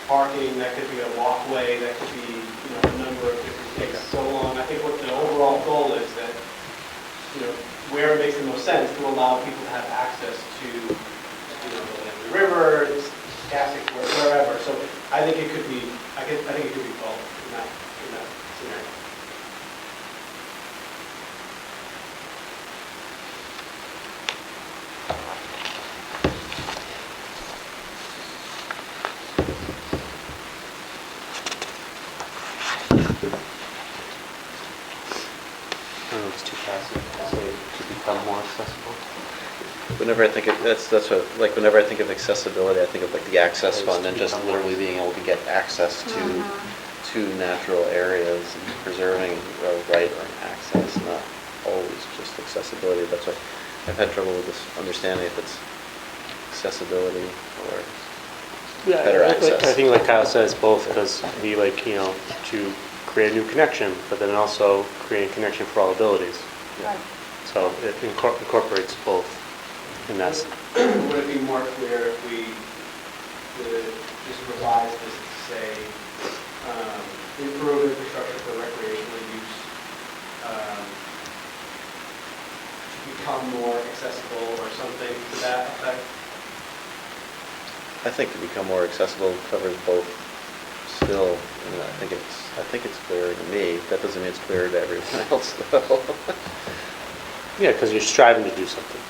parking, that could be a walkway, that could be, you know, a number of different things. So long, I think what the overall goal is that, you know, where it makes the most sense to allow people to have access to, you know, the river, Piscassic, wherever. So I think it could be, I think it could be both in that scenario. I don't know if it's too passive to say to become more accessible. Whenever I think of, that's what, like, whenever I think of accessibility, I think of like the access fund and just literally being able to get access to natural areas and preserving a right or an access, not always just accessibility. That's why I've had trouble with this understanding if it's accessibility or better access. I think like Kyle says, both, because it'd be like, you know, to create a new connection, but then also create a connection for all abilities. Right. So it incorporates both in that. Would it be more clear if we just revise this to say, improve infrastructure for recreational use, to become more accessible or something to that effect? I think to become more accessible covers both still, and I think it's clear to me. That doesn't mean it's clear to everyone else though. Yeah, because you're striving to do something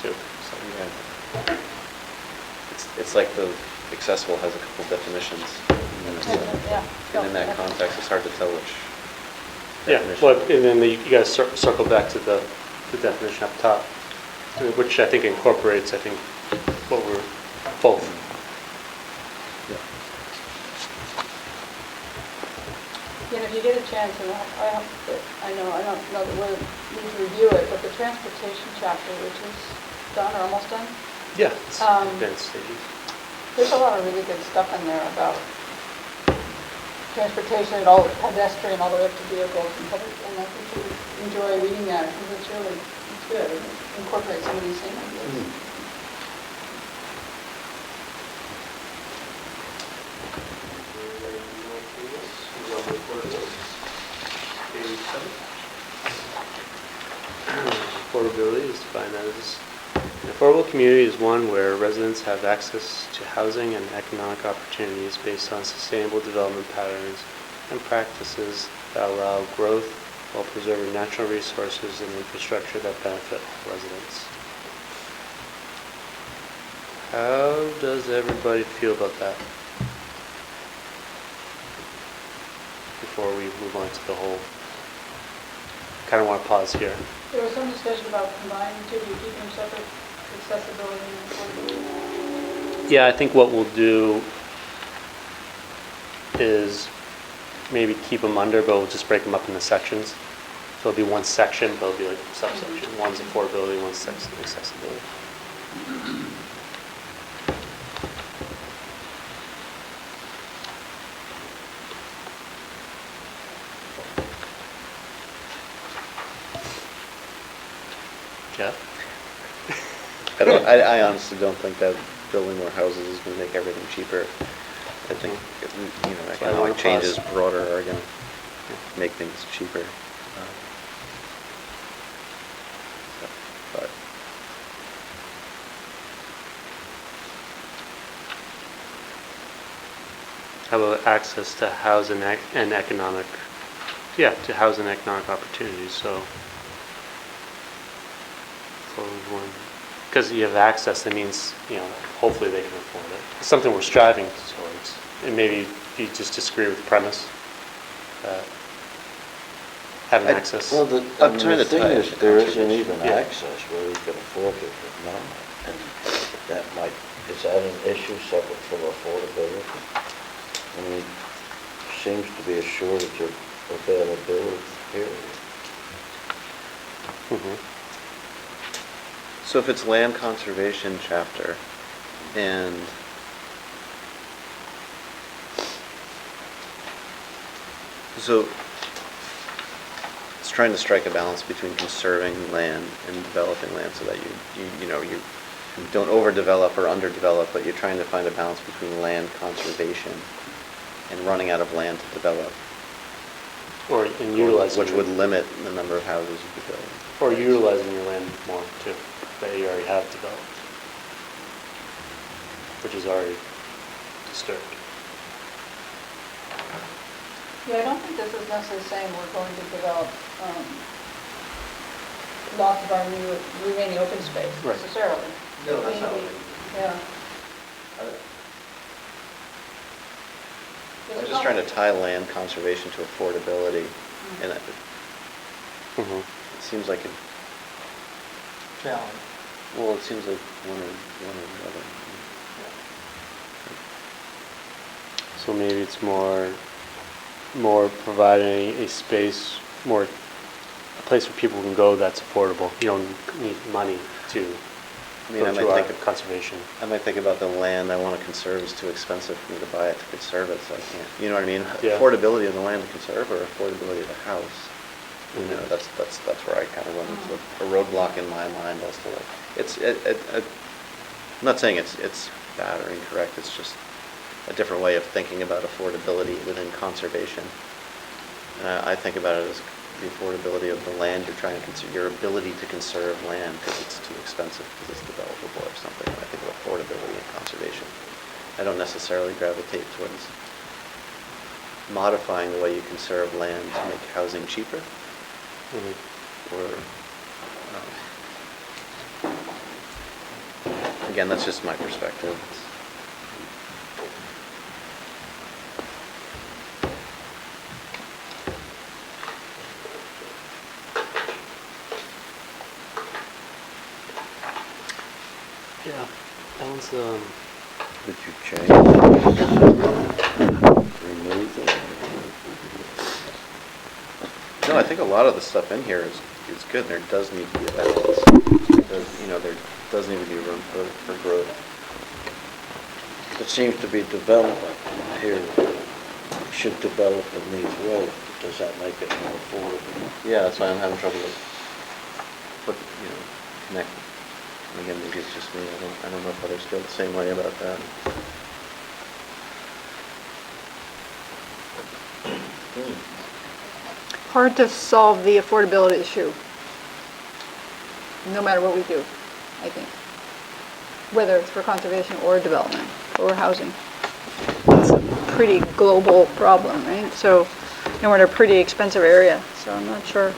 too. So, Yeah. It's like the accessible has a couple definitions. Yeah. And in that context, it's hard to tell which yeah, definition. well, and then you guys circle back to the definition up top, which I think incorporates, I think, what we're both. You know, if you get a chance, and I don't know that we'll need to review it, but the transportation chapter, which is done or almost done, Yeah, it's advanced stages. there's a lot of really good stuff in there about transportation, and all pedestrian, all the way up to vehicles and public, and I think you enjoy reading that because it's good. It incorporates some of these same ideas. Portability is defined as An affordable community is one where residents have access to housing and economic opportunities based on sustainable development patterns and practices that allow growth while preserving natural resources and infrastructure that benefit all residents. How does everybody feel about that? Before we move on to the whole, kind of want to pause here. There was some discussion about combining two, do you keep them separate, accessibility and affordability? Yeah, I think what we'll do is maybe keep them under, but we'll just break them up into sections. So it'll be one section, but it'll be like subsection. One's affordability, one's accessibility. Jeff? I honestly don't think that building more houses is going to make everything cheaper. I think, economic changes broader are going to make things cheaper. But How about access to housing and economic, to housing and economic opportunities, so. Because you have access, that means, hopefully they can afford it. It's something we're striving towards. And maybe you just disagree with the premise that having access. Well, I'm trying to the thing tie is, it to there isn't conservation. even access where you can afford it or not. And that might, is that an issue separate from affordability? I mean, seems to be a shortage of availability, period. Mhm. So if it's land conservation chapter and so it's trying to strike a balance between conserving land and developing land so that you don't overdevelop or underdevelop, but you're trying to find a balance between land conservation and running out of land to develop. Or in utilizing. Which would limit the number of houses you could build. Or utilizing your land more too, that you already have developed, which is already disturbed. Yeah, I don't think this is necessarily saying we're going to develop lots of our new remaining open space Right. necessarily. No, that's not what Yeah. I'm just trying to tie land conservation to affordability, and it Mhm. seems like well, it seems like one or the other. So maybe it's more providing a space, more a place where people can go that's affordable. You don't need money to I mean, go I to might our think of, conservation. I might think about the land I want to conserve is too expensive for me to buy it to conserve it, so I can't. You know what I mean? Yeah. Affordability of the land to conserve or affordability of the house. You know, that's where I kind of run into a roadblock in my mind as to like I'm not saying it's bad or incorrect. It's just a different way of thinking about affordability within conservation. And I think about it as the affordability of the land you're trying to conserve, your ability to conserve land because it's too expensive because it's developable or something. When I think of affordability and conservation, I don't necessarily gravitate towards modifying the way you conserve land to make housing cheaper. Or again, that's just my perspective. Yeah, that one's Did you change? Remove it? No, I think a lot of the stuff in here is good. There does need to be a balance. There does need to be room for growth. It seems to be development here. Should develop in these ways. Does that make it more affordable? Yeah, that's why I'm having trouble with, connect. And again, maybe it's just me. I don't know if others feel the same way about that. Hard to solve the affordability issue, no matter what we do, I think. whether it's for conservation or development or housing. It's a pretty global problem, right? So, and we're in a pretty expensive area, so I'm not sure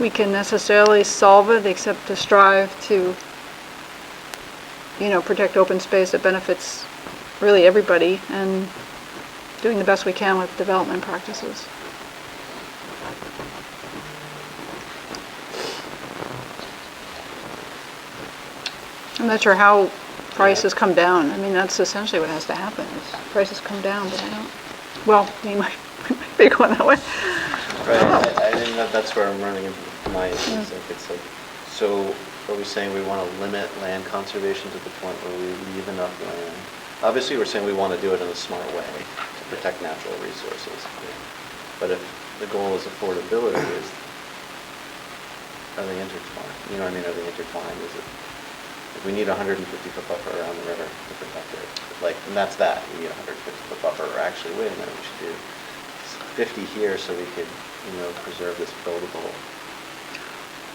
we can necessarily solve it except to strive to, protect open space that benefits really everybody and doing the best we can with development practices. I'm not sure how prices come down. I mean, that's essentially what has to happen, is prices come down, but I don't, well, we might be going that way. Right, I think that's where I'm running into my issues. Like, it's like, so are we saying we want to limit land conservation to the point where we leave enough land? Obviously, we're saying we want to do it in a smart way to protect natural resources. But if the goal is affordability, are they intertwined? You know what I mean? Are they intertwined? Is it, if we need a 150-foot buffer around the river to protect it, like, and that's that, we need a 150-foot buffer, or actually, wait a minute, we should do 50 here so we could, preserve this buildable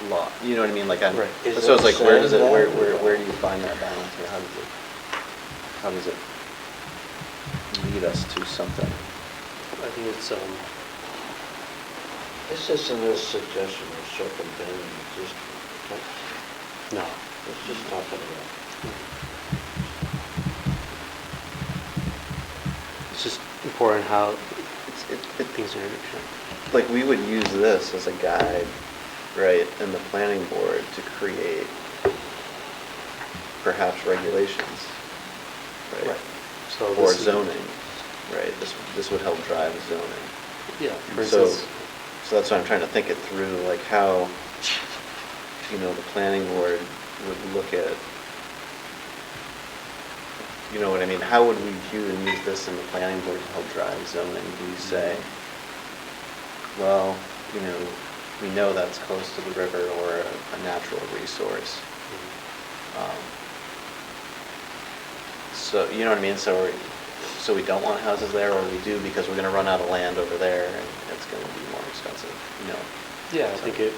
lot. You know what I mean? Like, Right. So it's like, where does it, Is it where saying do you find that balance here? How does it lead us to something? I think it's, This isn't a suggestion of circumventing existing protections. no. It's just talking about. It's just important how It things are interconnected. like, we would use this as a guide, right, in the planning board to create perhaps regulations, right? So Or this is- zoning, right? This would help drive zoning. Yeah, for So, instance, so that's why I'm trying to think it through, like how, the planning board would look at, you know what I mean? How would we view and use this in the planning board to help drive zoning? Do you say, well, we know that's close to the river or a natural resource. So, you know what I mean? So we don't want houses there, or we do because we're going to run out of land over there and it's going to be more expensive, yeah, I think it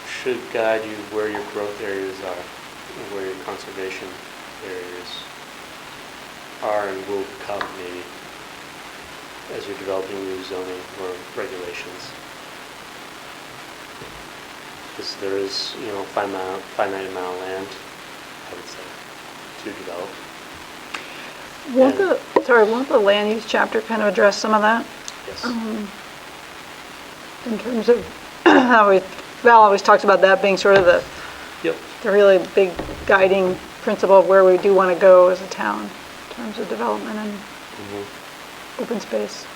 should guide you where your growth areas are, and where your conservation areas are and will become maybe as you're developing new zoning or regulations. Because there is, finite amount of land, I would say, to develop. Won't the land use chapter kind of address some of that? Yes. In terms of how Val always talks about that being sort of the Yep. really big guiding principle of where we do want to go as a town in terms of development and open space.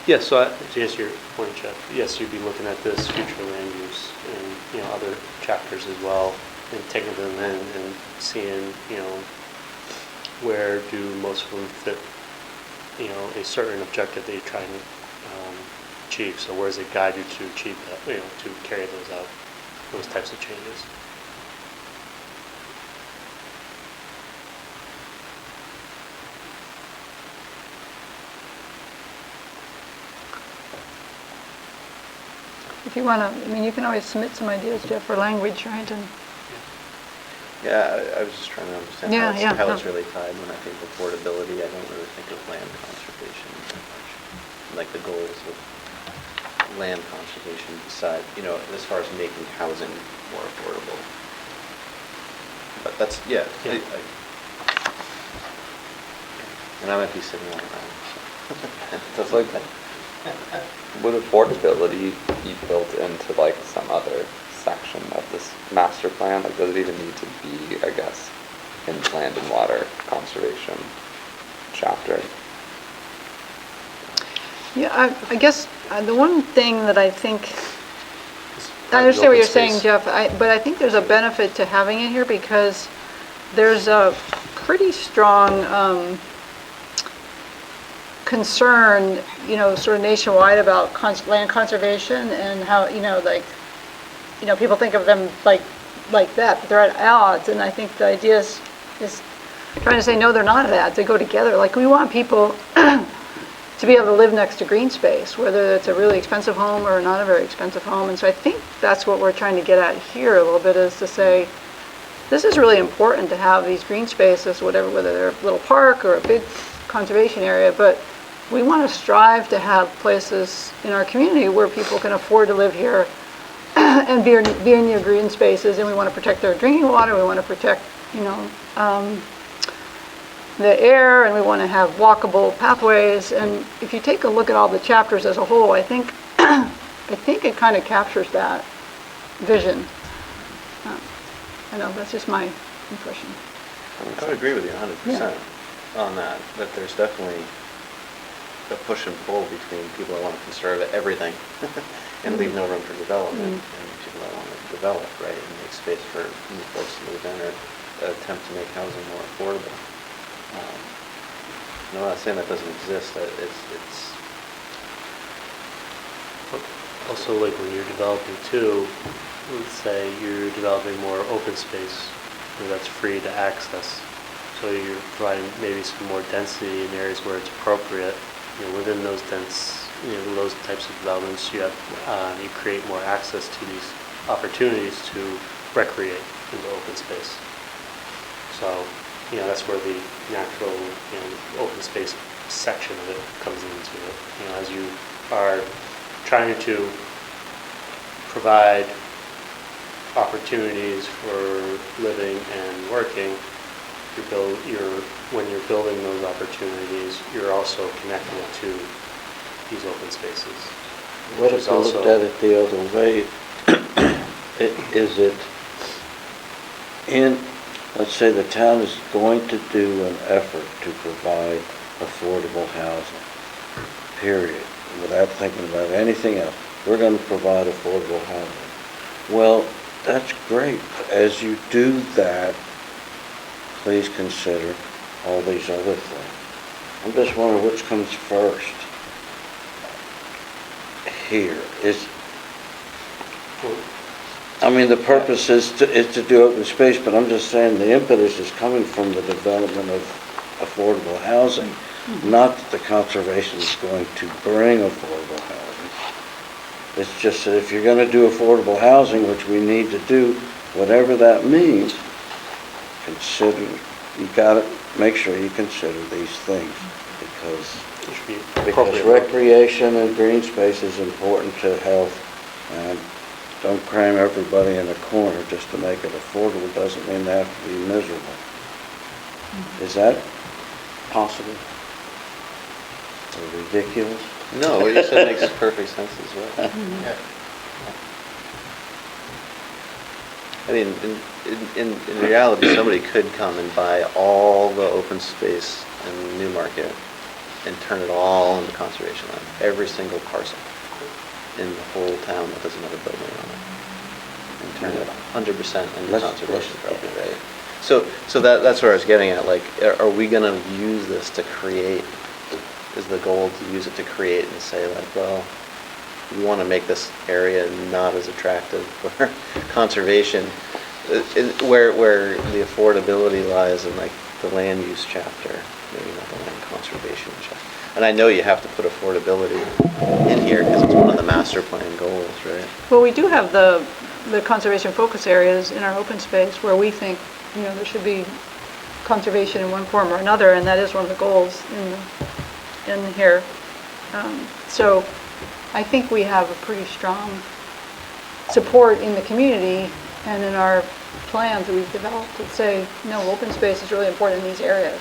Yeah, so to answer your point, Jeff, yes, you'd be looking at this future land use and, other chapters as well, and taking them in and seeing, where do most of them fit, a certain objective that you're trying to achieve. So where does it guide you to achieve that, to carry those out, those types of changes? If you want to, you can always submit some ideas, Jeff, for language, right? And Yeah, I was just trying to understand Yeah, yeah, how it's no. really tied. When I think of affordability, I don't really think of land conservation that much. Like the goals of land conservation beside, as far as making housing more affordable. But that's, yeah. Yeah. And I might be sitting on around. It's like, would affordability be built into like some other section of this master plan? Like, does it even need to be, I guess, in land and water conservation chapter? yeah, I guess the one thing that I think, It's I part of the understand what open you're saying, space. Jeff, but I think there's a benefit to having it here because there's a pretty strong concern, sort of nationwide about land conservation and how, people think of them like that, but they're at odds. And I think the idea is trying to say, no, they're not at odds. They go together. Like, we want people to be able to live next to green space, whether it's a really expensive home or not a very expensive home. And so I think that's what we're trying to get at here a little bit, is to say, this is really important to have these green spaces, whatever, whether they're a little park or a big conservation area, but we want to strive to have places in our community where people can afford to live here and be near green spaces, and we want to protect their drinking water, we want to protect, the air, and we want to have walkable pathways. And if you take a look at all the chapters as a whole, I think it kind of captures that vision. I know, that's just my impression. I would agree with you 100% on that there's definitely a push and pull between people that want to conserve everything and leave no room for development, and people that want to develop, right, and make space for new folks to move in, or attempt to make housing more affordable. No, I'm not saying that doesn't exist. It's Also, like when you're developing too, let's say you're developing more open space where that's free to access. So you're providing maybe some more density in areas where it's appropriate. Within those those types of developments, you have you create more access to these opportunities to recreate in the open space. So that's where the natural open space section of it comes into it. As you are trying to provide opportunities for living and working, when you're building those opportunities, you're also connecting it to these open spaces. What if we looked at it the other way? Is it let's say the town is going to do an effort to provide affordable housing, period, without thinking about anything else. We're going to provide affordable housing. Well, that's great. As you do that, please consider all these other things. I'm just wondering which comes first here. The purpose is to do open space, but I'm just saying the impetus is coming from the development of affordable housing, not that the conservation is going to bring affordable housing. It's just that if you're going to do affordable housing, which we need to do, whatever that means, you got to make sure you consider these things, because recreation and green space is important to health, and don't cram everybody in a corner just to make it affordable. Doesn't mean they have to be miserable. Is that possible? Or ridiculous? No, what you said makes perfect sense as well. I mean, in reality, somebody could come and buy all the open space in Newmarket and turn it all into conservation land, every single parcel in the whole town that doesn't have a building on it, and turn it 100% into conservation property, right? So that's where I was getting at. Like, are we going to use this to create? Is the goal to use it to create and say, like, well, we want to make this area not as attractive for conservation, where the affordability lies in, like, the land use chapter, maybe not the land conservation chapter. And I know you have to put affordability in here because it's one of the master plan goals, right? Well, we do have the conservation focus areas in our open space where we think, there should be conservation in one form or another, and that is one of the goals in here. So I think we have a pretty strong support in the community and in our plans that we've developed that say, no, open space is really important in these areas.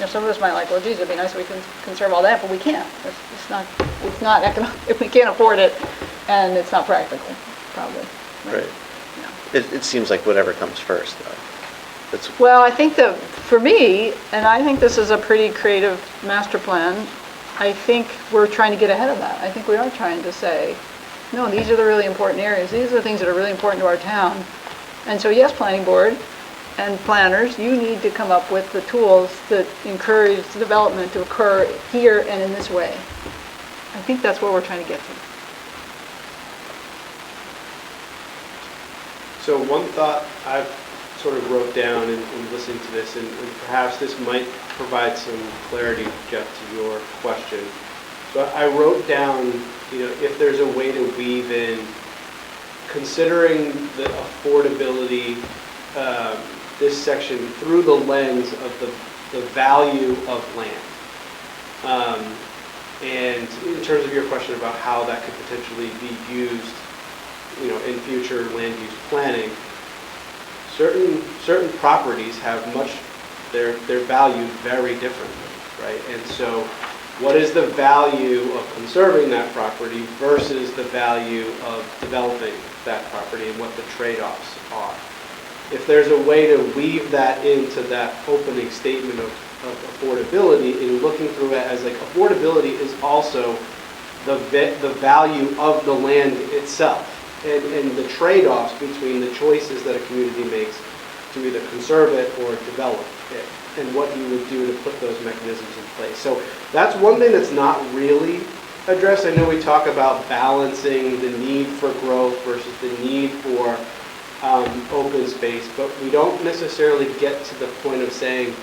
Some of us might like, well, geez, it'd be nice if we can conserve all that, but we can't. It's not economic. We can't afford it, and it's not practical, probably. Right. Yeah. It seems like whatever comes first, though. Well, I think that for me, and I think this is a pretty creative master plan, I think we're trying to get ahead of that. I think we are trying to say, no, these are the really important areas. These are the things that are really important to our town. And so, yes, planning board and planners, you need to come up with the tools that encourage development to occur here and in this way. I think that's what we're trying to get to. So one thought I've sort of wrote down in listening to this, and perhaps this might provide some clarity, Jeff, to your question. So I wrote down, if there's a way to weave in, considering the affordability, this section through the lens of the value of land. And in terms of your question about how that could potentially be used, in future land use planning, certain properties have they're valued very differently, right? And so what is the value of conserving that property versus the value of developing that property and what the trade-offs are? If there's a way to weave that into that opening statement of affordability and looking through it as like affordability is also the value of the land itself and the trade-offs between the choices that a community makes to either conserve it or develop it and what you would do to put those mechanisms in place. So that's one thing that's not really addressed. I know we talk about balancing the need for growth versus the need for open space, but we don't necessarily get to the point of saying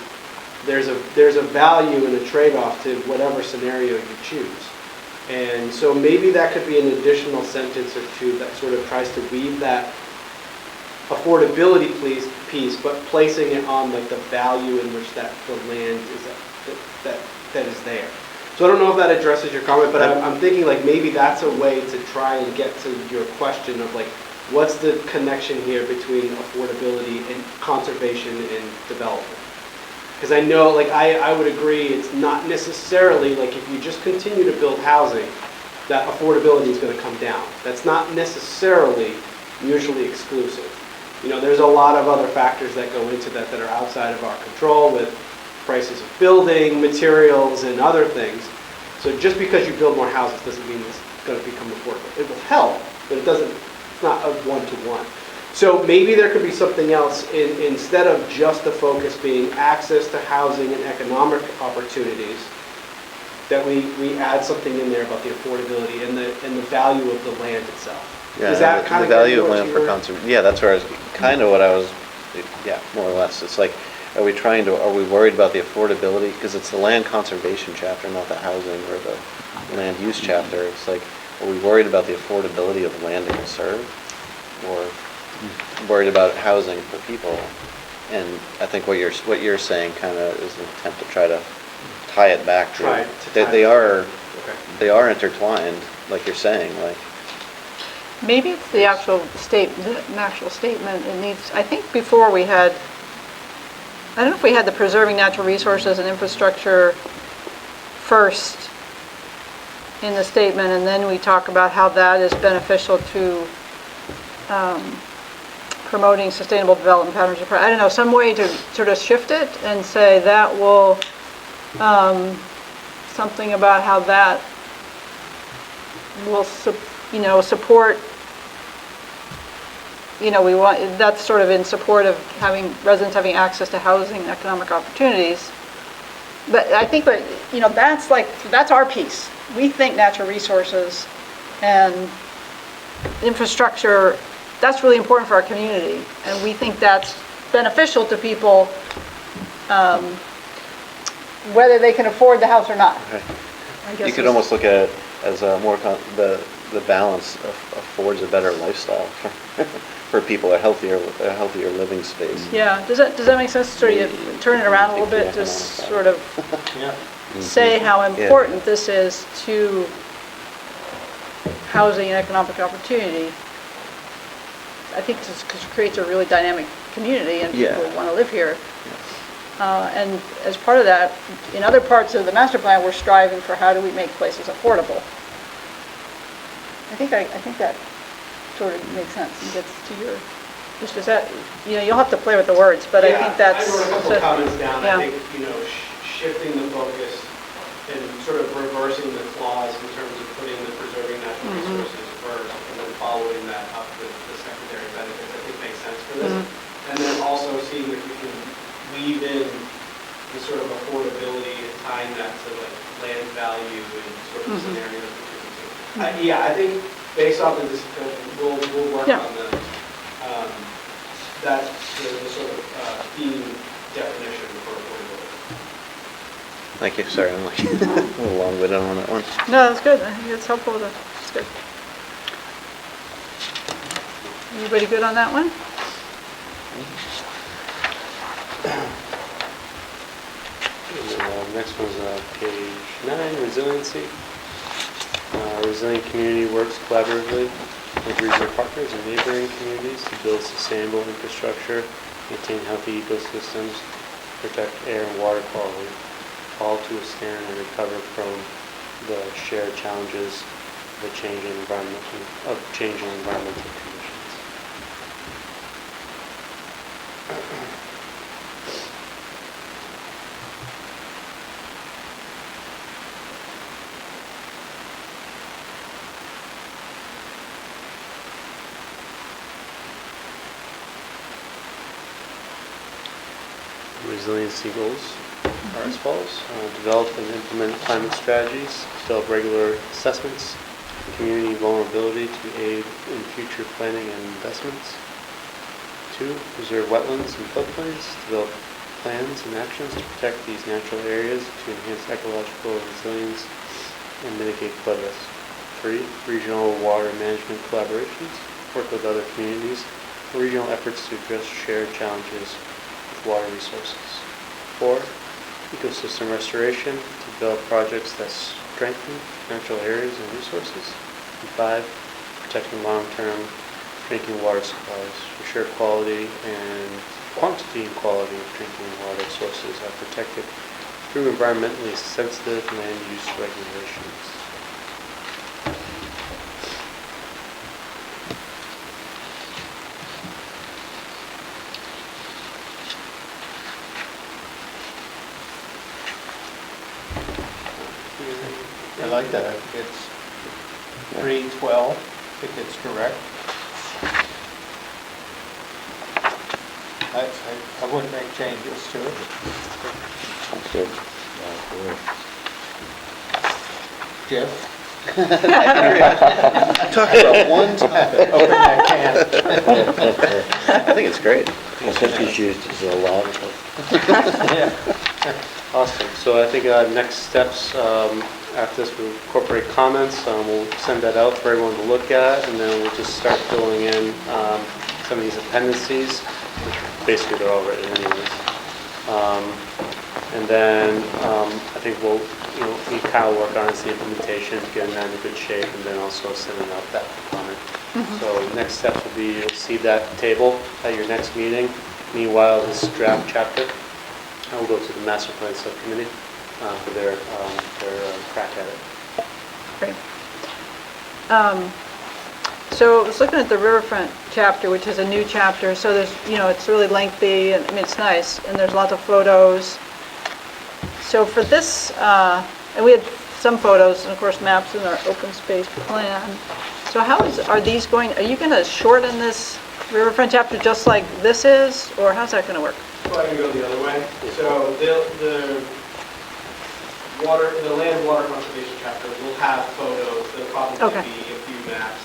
there's a value and a trade-off to whatever scenario you choose. And so maybe that could be an additional sentence or two that sort of tries to weave that affordability piece, but placing it on like the value in which that the land is that is there. So I don't know if that addresses your comment, but I'm thinking like maybe that's a way to try and get to your question of like what's the connection here between affordability and conservation and development. Because I know, like, I would agree, it's not necessarily, like, if you just continue to build housing, that affordability is going to come down. That's not necessarily mutually exclusive. There's a lot of other factors that go into that are outside of our control with prices of building, materials, and other things. So just because you build more houses doesn't mean it's going to become affordable. It will help, but it's not a one-to-one. So maybe there could be something else instead of just the focus being access to housing and economic opportunities, that we add something in there about the affordability and the value of the land itself. Yeah, Is that kind the of value of land for conservation? Yeah, that's where I was kind of what I was. Yeah, more or less. It's like, are we worried about the affordability? Because it's the land conservation chapter, not the housing or the land use chapter. It's like, are we worried about the affordability of land to conserve, or worried about housing for people? And I think what you're saying kind of is an attempt to try to tie it back to they are intertwined, like you're saying. Like Maybe it's the actual statement. It needs. I think before we had. I don't know if we had the preserving natural resources and infrastructure first in the statement, and then we talk about how that is beneficial to promoting sustainable development patterns. I don't know, some way to sort of shift it and say that will, something about how that will, support, we want, that's sort of in support of having residents having access to housing and economic opportunities. But I think that, that's our piece. We think natural resources and infrastructure, that's really important for our community, and we think that's beneficial to people, whether they can afford the house or not. okay. I guess You could almost look at it as the balance affords a better lifestyle for people, a healthier living space. Yeah, does that make sense? Sort of turn it around a little bit, just sort of say how important this is to housing and economic opportunity. I think this creates a really dynamic community and people want to live here. And as part of that, in other parts of the master plan, we're striving for how do we make places affordable. I think that sort of makes sense and gets to your, just as that, you'll have to play with the words, but I think that's. I wrote a couple of comments down. Yeah. I think, shifting the focus and sort of reversing the clause in terms of putting the preserving natural resources first and then following that up with the secondary benefits, I think makes sense for this. And then also seeing if we can weave in the sort of affordability and tying that to like land value and sort of scenarios between the two. I think based off of this discussion, we'll work on the that's the sort of theme definition for affordability. Thank you, sorry, I'm like a little long-winded on that one. No, that's good. I think it's helpful. It's good. Anybody good on that one? And then, next one's page 9, resiliency. Resilient community works collaboratively with regional partners and neighboring communities to build sustainable infrastructure, maintain healthy ecosystems, protect air and water quality, all to withstand and recover from the shared challenges of changing environmental conditions. Resiliency goals are as follows. Develop and implement climate strategies, develop regular assessments, of community vulnerability to aid in future planning and investments. 2, preserve wetlands and floodplains, develop plans and actions to protect these natural areas to enhance ecological resilience and mitigate flood risk. 3, regional water management collaborations, work with other communities for regional efforts to address shared challenges water resources. 4, ecosystem restoration to develop projects that strengthen natural areas and resources. And 5, protecting long-term drinking water supplies. Ensure quality and quantity and quality of drinking water sources are protected through environmentally sensitive land use regulations. I like that. I think it's 3:12. I think it's correct. I wouldn't make changes to it. Sounds good. Jeff? Talk about one topic. Open that can. I think it's great. I think he's used as a lot of Awesome. So I think next steps after this, we'll incorporate comments. We'll send that out for everyone to look at, and then we'll just start filling in some of these appendices, which basically they're all written anyways. And then I think we'll need Kyle work on the implementation, getting that in good shape, and then also sending out that comment. So next steps will be you'll see that table at your next meeting. Meanwhile, this draft chapter, I will go to the master plan subcommittee for their crack at it. Great. So I was looking at the riverfront chapter, which is a new chapter. So there's, it's really lengthy, and I mean, it's nice, and there's lots of photos. So for this, and we had some photos, and of course maps in our open space plan. So are you going to shorten this riverfront chapter just like this is, or how's that going to work? Well, I can go the other way. So the land water conservation chapter will have photos. There'll probably be a few maps.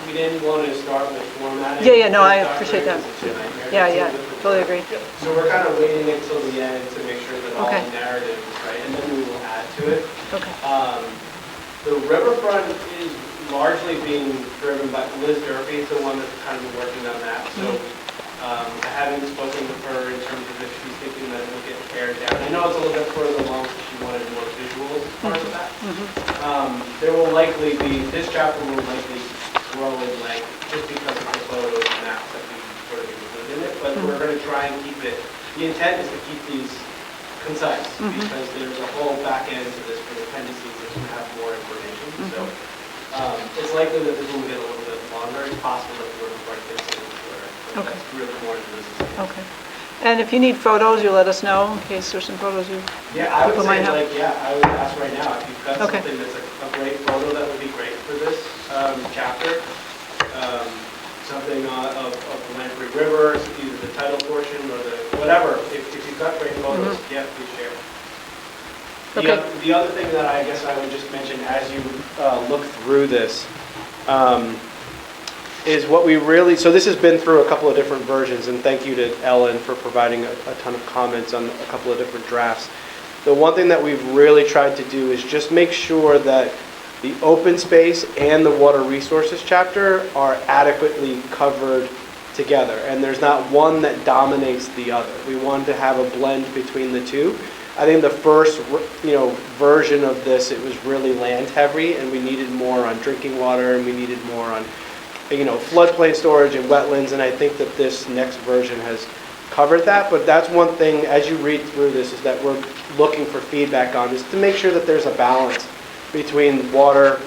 We didn't want to start with formatting. Yeah, no, I this appreciate that. document. It's a nightmare. Yeah, It's a totally agree. So we're kind of waiting until the end to make sure that all Okay. the narrative is right, and then we will add to it. Okay. The riverfront is largely being driven by Liz Durfee, is the one that's kind of been working on that. So I haven't spoken with her in terms of if she's thinking that it will get pared down. I know it's a little bit further along, so she wanted more visuals as part of that. There will likely be, this chapter will likely grow in length just because of the photos and maps that we sort of include in it, but we're going to try and keep it, the intent is to keep these concise because there's a whole back end to this for the appendices that can have more information. So it's likely that this will get a little bit longer. It's possible that we're going to write this a little shorter, but that's really more than this is. Okay. And if you need photos, you'll let us know in case there's some photos I would people might say have. I would ask right now, if you've got something that's a great photo, that would be great for this chapter. Something of the Lamprey River, either the title portion or whatever. If you've got great photos, please share. The other thing that I guess I would just mention as you look through this, is what we really, so this has been through a couple of different versions, and thank you to Ellen for providing a ton of comments on a couple of different drafts. The one thing that we've really tried to do is just make sure that the open space and the water resources chapter are adequately covered together, and there's not one that dominates the other. We wanted to have a blend between the two. I think the first, version of this, it was really land heavy, and we needed more on drinking water, and we needed more on, floodplain storage and wetlands, and I think that this next version has covered that. But that's one thing, as you read through this, is that we're looking for feedback on, is to make sure that there's a balance between water,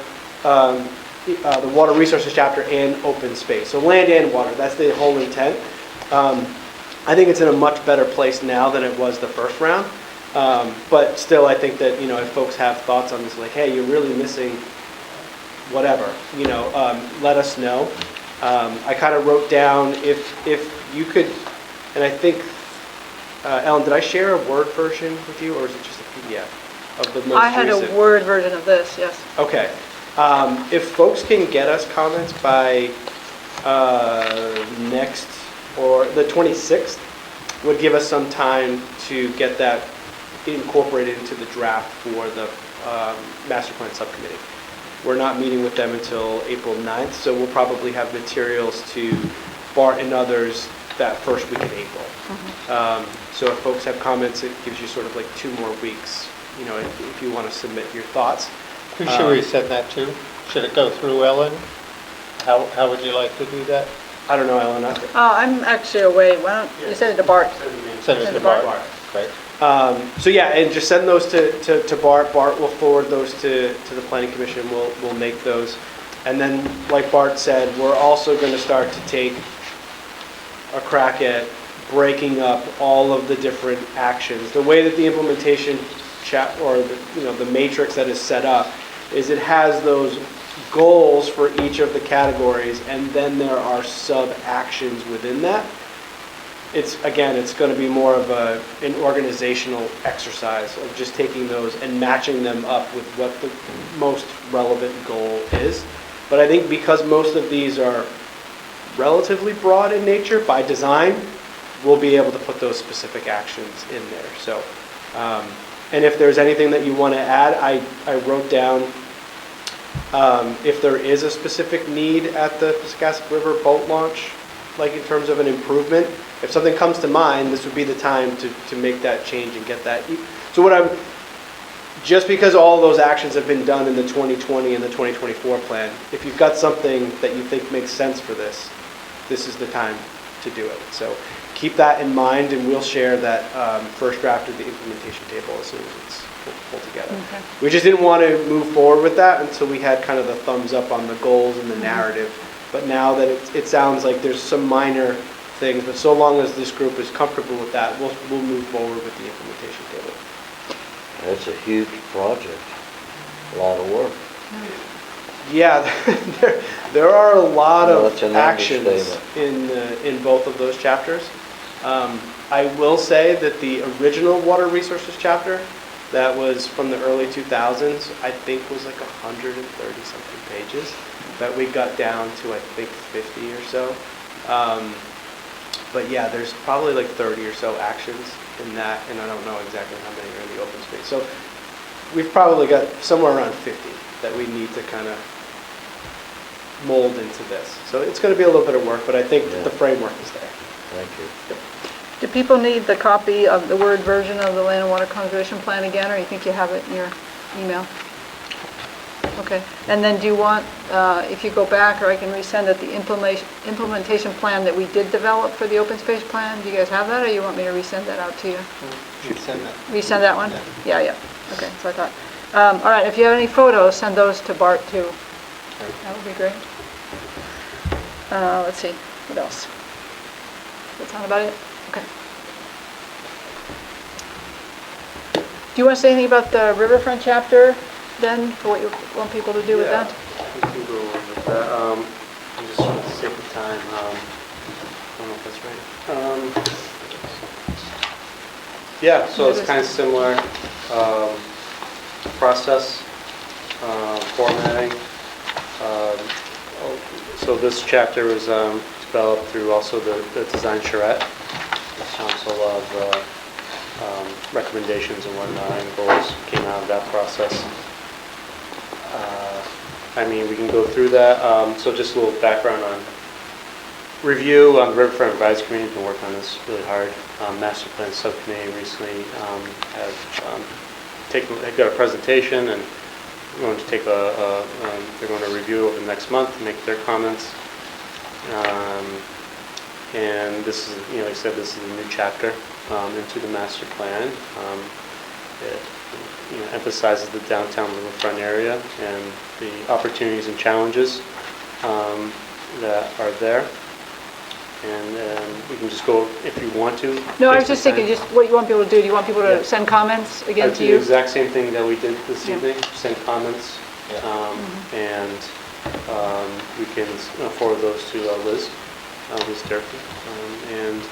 the water resources chapter and open space. So land and water, that's the whole intent. I think it's in a much better place now than it was the first round. But still, I think that, if folks have thoughts on this, like, hey, you're really missing whatever, let us know. I kind of wrote down if you could, and I think, Ellen, did I share a Word version with you, or is it just a PDF of the most recent? I had a Word version of this, yes. Okay. If folks can get us comments by next, or the 26th, would give us some time to get that incorporated into the draft for the master plan subcommittee. We're not meeting with them until April 9th, so we'll probably have materials to Bart and others that first week in April. So if folks have comments, it gives you sort of like 2 more weeks, if you want to submit your thoughts. Who should we send that to? Should it go through Ellen? How would you like to do that? I don't know, Ellen. I'm actually away. Why don't you send it to Bart? Send it to Bart. Great. So yeah, and just send those to Bart. Bart will forward those to the Planning Commission. We'll make those. And then, like Bart said, we're also going to start to take a crack at breaking up all of the different actions. The way that the implementation the matrix that is set up is it has those goals for each of the categories, and then there are sub-actions within that. It's going to be more of an organizational exercise of just taking those and matching them up with what the most relevant goal is. But I think because most of these are relatively broad in nature by design, we'll be able to put those specific actions in there. So, and if there's anything that you want to add, I wrote down if there is a specific need at the Piscasset River boat launch, like in terms of an improvement, if something comes to mind, this would be the time to make that change and get that. So just because all those actions have been done in the 2020 and the 2024 plan, if you've got something that you think makes sense for this is the time to do it. So keep that in mind, and we'll share that first draft of the implementation table as soon as it's pulled together. Okay. We just didn't want to move forward with that until we had kind of the thumbs up on the goals and the narrative. But now that it sounds like there's some minor things, but so long as this group is comfortable with that, we'll move forward with the implementation table. That's a huge project, a lot of work. Yeah, there are a lot No, of it's an actions understatement. in both of those chapters. I will say that the original water resources chapter that was from the early 2000s, I think was like 130 something pages that we got down to, I think, 50 or so. But yeah, there's probably like 30 or so actions in that, and I don't know exactly how many are in the open space. So we've probably got somewhere around 50 that we need to kind of mold into this. So it's going to be a little bit of work, but I think the framework is there. Thank you. Yep. Do people need the copy of the Word version of the Land and Water Conservation Plan again, or you think you have it in your email? Okay. And then do you want, if you go back, or I can resend it, the implementation plan that we did develop for the open space plan? Do you guys have that, or you want me to resend that out to you? Resend that. Resend that one? Yeah. Okay, so I thought. All right, if you have any photos, send those to Bart too. That would be great. Let's see, what else? That sound about it? Okay. Do you want to say anything about the riverfront chapter then, for what you want people to do with that? We can go over with that. I'm just trying to save the time. I don't know if that's right. Yeah, so it's kind of similar process, formatting. So this chapter was developed through also the design charrette. So a lot of recommendations and whatnot and goals came out of that process. I mean, we can go through that. So just a little background on review on the Riverfront Advisory Committee. Been working on this really hard. Master Plan Subcommittee recently have got a presentation, and we're going to take they're going to review over the next month, make their comments. And this is, like I said, this is a new chapter into the master plan. It emphasizes the downtown riverfront area and the opportunities and challenges that are there. And we can just go if you want to. No, I was just thinking, just what you want people to do. Do you want people to send comments again to Do you? the exact same thing that we did this Yeah. evening, send comments. And we can forward those to Liz Durkee, and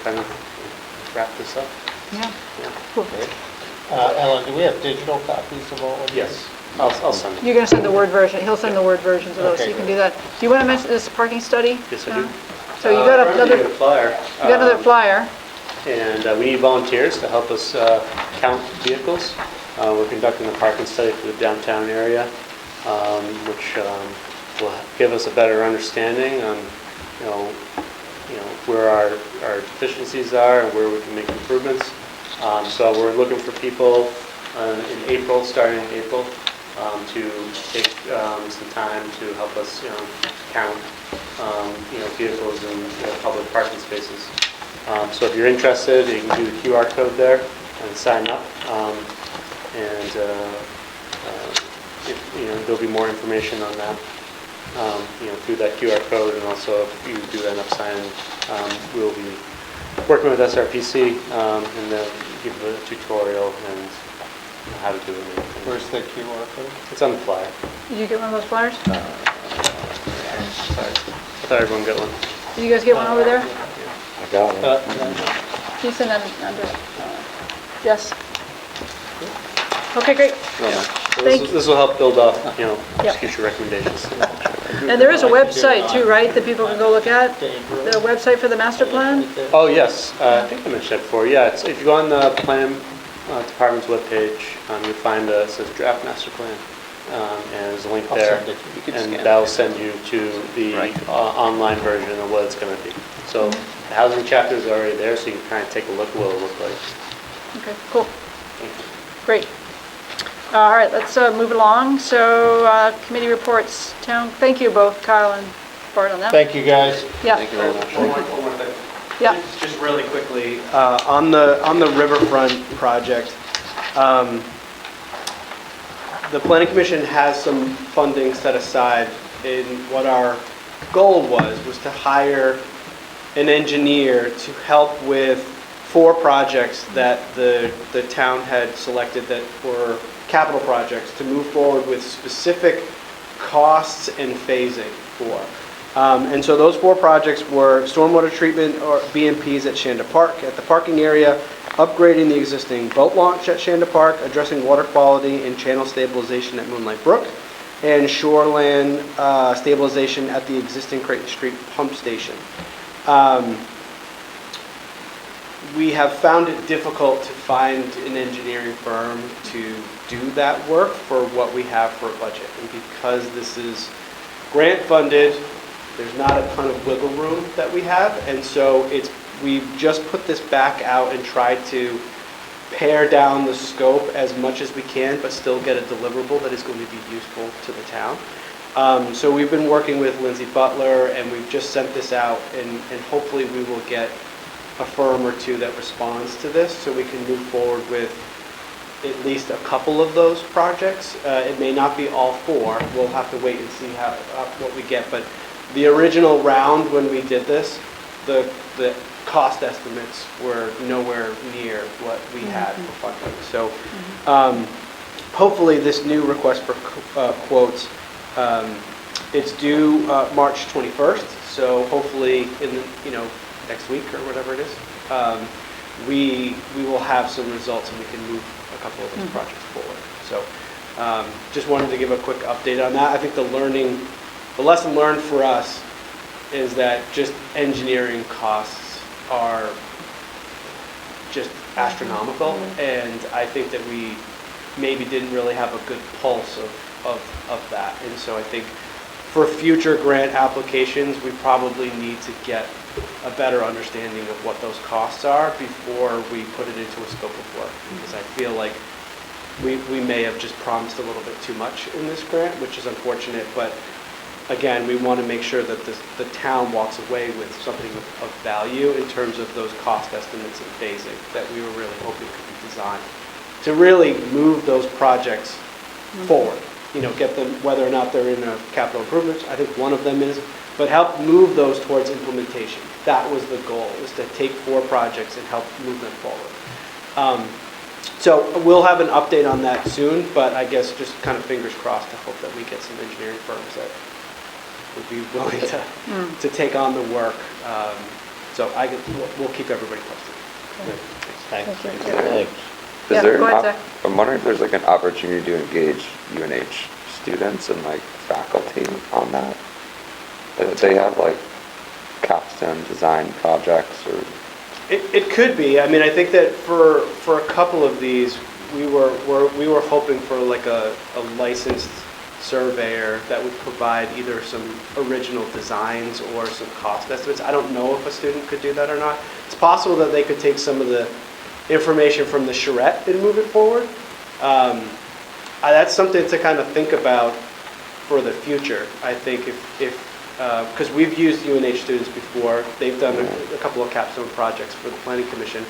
kind of wrap this up. Yeah. Yeah. Cool. Ellen, do we have digital copies of all of these? Yes, I'll send it. You're going to send the Word version. He'll send the Word versions of those, so Okay, you can great. do that. Do you want to mention this parking study? Yes, I do. So you got I'm gonna another, get a flyer. you got another flyer. And we need volunteers to help us count vehicles. We're conducting a parking study for the downtown area, which will give us a better understanding on, where our deficiencies are and where we can make improvements. So we're looking for people in April, starting in April, to take some time to help us, count, vehicles in public parking spaces. So if you're interested, you can do the QR code there and sign up. There'll be more information on that, through that QR code, and also if you do end up signing, we'll be working with SRPC, and they'll give a tutorial and how to do it. Where's the QR code? It's on the flyer. Did you get one of those flyers? Sorry. I thought everyone got one. Did you guys get one over there? I got one. Can you send that under? Yes. Okay, great. This will help build off, Yep. future recommendations. And there is a website too, right, that people can go look at? The website for the master plan? Oh, yes, I think I mentioned that before. Yeah, if you go on the plan department's webpage, you'll find it says draft master plan, and there's a link I'll there. send it. You can And scan it. that'll send you to the online version of what it's going to be. So the housing chapter is already there, so you can kind of take a look at what it'll look like. Okay, cool, Thank you. great. All right, let's move along. So committee reports, thank you both, Kyle and Bart, on that. Thank you, guys. Yeah, Thank you very much. One more thing. yeah. Just really quickly, on the riverfront project, the planning commission has some funding set aside, in what our goal was to hire an engineer to help with 4 projects that the town had selected that were capital projects to move forward with specific costs and phasing for. And so those 4 projects were stormwater treatment or BMPs at Shanda Park, at the parking area, upgrading the existing boat launch at Shanda Park, addressing water quality and channel stabilization at Moonlight Brook, and shoreline stabilization at the existing Creighton Street pump station. We have found it difficult to find an engineering firm to do that work for what we have for a budget. And because this is grant funded, there's not a ton of wiggle room that we have. And so we've just put this back out and tried to pare down the scope as much as we can, but still get a deliverable that is going to be useful to the town. So we've been working with Lindsay Butler, and we've just sent this out, and hopefully we will get a firm or 2 that responds to this, so we can move forward with at least a couple of those projects. It may not be all 4. We'll have to wait and see what we get. But the original round, when we did this, the cost estimates were nowhere near what we had for funding. So hopefully this new request for quotes, it's due March 21st. So hopefully in next week or whatever it is, we will have some results and we can move a couple of those projects forward. So Just wanted to give a quick update on that. I think the lesson learned for us is that just engineering costs are just astronomical, and I think that we maybe didn't really have a good pulse of that. And so I think for future grant applications, we probably need to get a better understanding of what those costs are before we put it into a scope of work. Because I feel like we may have just promised a little bit too much in this grant, which is unfortunate, but again, we want to make sure that the town walks away with something of value in terms of those cost estimates and phasing that we were really hoping could be designed to really move those projects forward. Get them, whether or not they're in a capital improvements, I think one of them is, but help move those towards implementation. That was the goal, is to take 4 projects and help move them forward. So we'll have an update on that soon, but I guess just kind of fingers crossed to hope that we get some engineering firms that would be willing to take on the work. So we'll keep everybody posted. Thanks. Thanks. Yeah, Is there go ahead, Zach. I'm wondering if there's like an opportunity to engage UNH students and like faculty on that? That they have like capstone design projects or? It could be. I mean, I think that for a couple of these, we were hoping for like a licensed surveyor that would provide either some original designs or some cost estimates. I don't know if a student could do that or not. It's possible that they could take some of the information from the charrette and move it forward. That's something to kind of think about for the future. I think because we've used UNH students before, they've done a couple of capstone projects for the Planning Commission.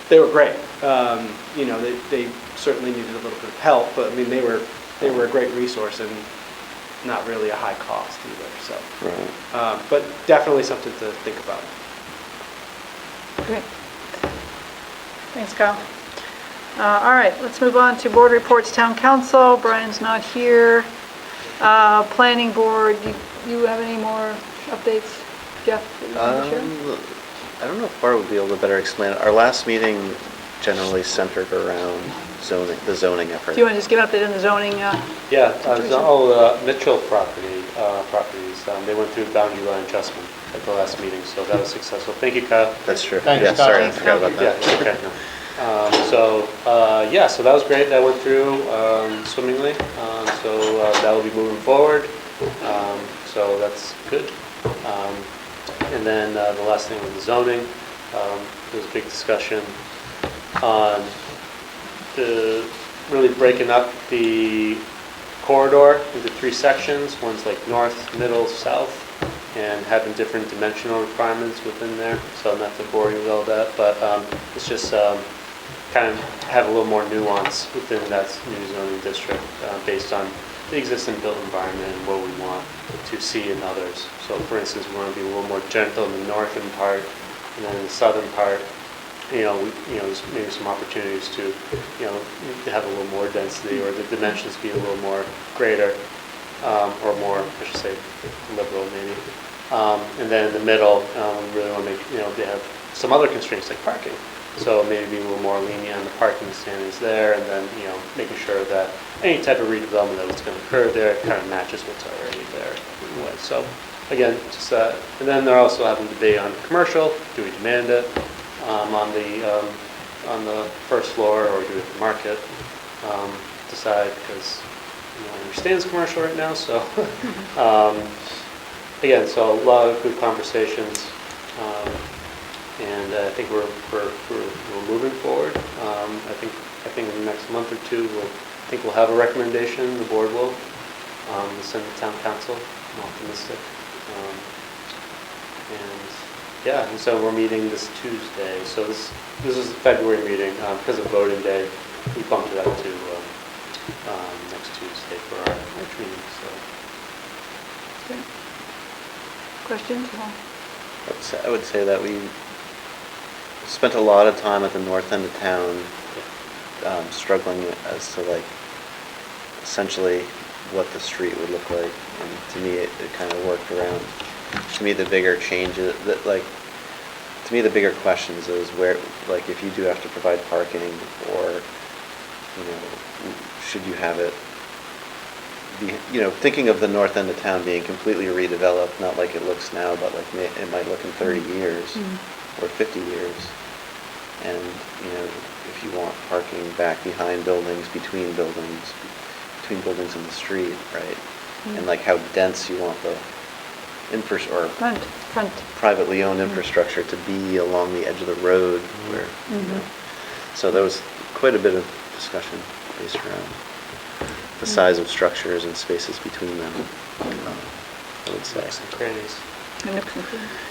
They were great. They certainly needed a little bit of help, but I mean they were a great resource and not really a high cost either. So, Right. but definitely something to think about. Great. Thanks, Kyle. All right, let's move on to board reports, town council. Brian's not here. Planning board, you have any more updates, Jeff, that you want to share? I don't know if Bart would be able to better explain it. Our last meeting generally centered around the zoning effort. Do you want to just give an update on the zoning? Yeah, Situation. Mitchell properties, they went through boundary line adjustment at the last meeting, so that was successful. Thank you, Kyle. That's true. Thanks, Yeah, Kyle. sorry, I Thanks, forgot Kyle. about that. Yeah, okay. So that was great. That went through swimmingly. So that will be moving forward. So that's good. And then the last thing was the zoning. There was a big discussion on really breaking up the corridor into 3 sections. One's like north, middle, south, and having different dimensional requirements within there. So not to bore you with all that, but it's just kind of have a little more nuance within that new zoning district based on the existing built environment and what we want to see in others. So for instance, we want to be a little more gentle in the northern part, and then in the southern part, there's maybe some opportunities to have a little more density, or the dimensions be a little more greater, or more, I should say, liberal maybe. And then in the middle, we really want to make, they have some other constraints like parking. So maybe be a little more lenient on the parking standards there, and then, making sure that any type of redevelopment that was going to occur there kind of matches what's already there anyway. So again, just that. And then they're also having debate on commercial. Do we demand it on the first floor, or do we have to market? Decide, because no one understands commercial right now. So again, so a lot of good conversations. And I think we're moving forward. I think in the next month or two, we'll have a recommendation. The board will send to town council. I'm optimistic. And so we're meeting this Tuesday. So this is the February meeting because of voting day. We bumped it up to next Tuesday for our March meeting. So. Okay. Questions? I would say that we spent a lot of time at the north end of town struggling as to essentially what the street would look like, and to me it kind of worked around. To me the bigger changes, to me the bigger questions is where, if you do have to provide parking, or should you have it thinking of the north end of town being completely redeveloped, not like it looks now, but like it might look in 30 years or 50 years. And, if you want parking back behind buildings, between buildings in the street, right? And like how dense you want the or Front. privately owned infrastructure to be along the edge of the road where, so there was quite a bit of discussion based around the size of structures and spaces between them, I would say. Nooks and crannies.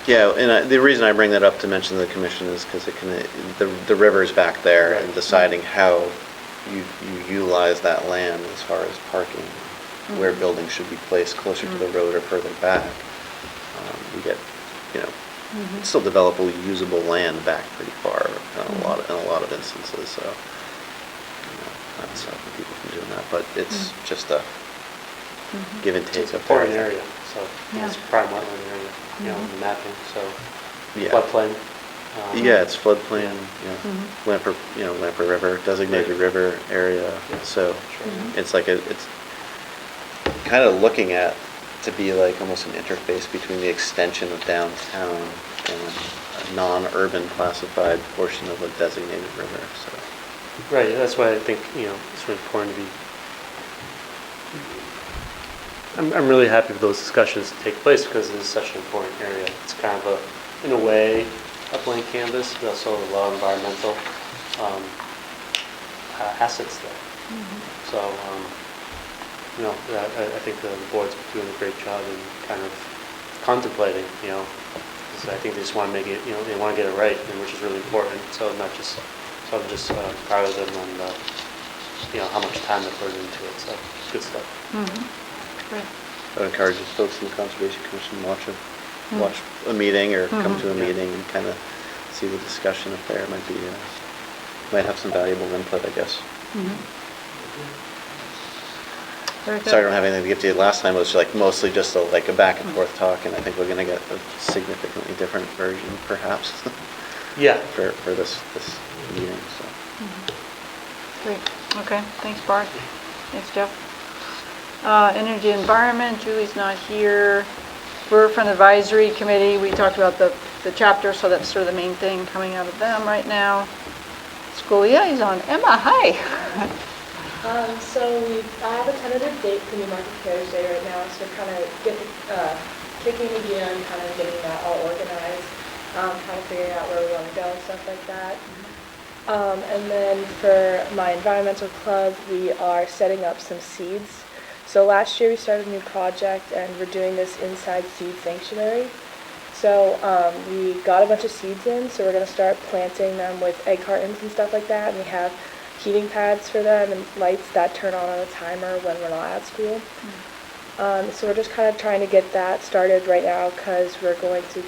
Yeah, and the reason I bring that up to mention to the commission is because the river's back there and deciding how you utilize that land as far as parking, where buildings should be placed closer to the road or further back. You get, still developable, usable land back pretty far in a lot of instances. So, not stopping people from doing that, but it's just a give and take It's a up there. important area, so it's prime wetland area, in the mapping, so Yeah. floodplain. Yeah, it's floodplain, Lamper River, designated river area, so it's like it's kind of looking at to be like almost an interface between the extension of downtown and a non-urban classified portion of a designated river, so. Right, that's why I think, it's really important to be, I'm really happy for those discussions to take place because it is such an important area. It's kind of in a way, a blank canvas, but also a lot of environmental assets there. So, I think the board's doing a great job in kind of contemplating, because I think they just want to make it, they want to get it right, which is really important. So I'm just proud of them and, how much time they put into it. So good stuff. Great. I would encourage the folks in the Conservation Commission to watch a meeting or come to a meeting and kind of see the discussion up there. It might have some valuable input, I guess. Very good. Sorry, I don't have anything to give to you. Last time it was like mostly just a back and forth talk, and I think we're going to get a significantly different version, perhaps, Yeah. for this meeting. So. Great, okay, thanks Bart. Thanks Jeff. Energy Environment, Julie's not here. Riverfront Advisory Committee, we talked about the chapter, so that's sort of the main thing coming out of them right now. School liaison, Emma, hi. So I have a tentative date for Newmarket Cares Day right now, so kind of kicking again, kind of getting that all organized, kind of figuring out where we want to go and stuff like that. And then for my environmental club, we are setting up some seeds. So last year we started a new project and we're doing this inside seed sanctuary. So we got a bunch of seeds in, so we're going to start planting them with egg cartons and stuff like that. And we have heating pads for them and lights that turn on a timer when we're not at school. So we're just kind of trying to get that started right now because we're going to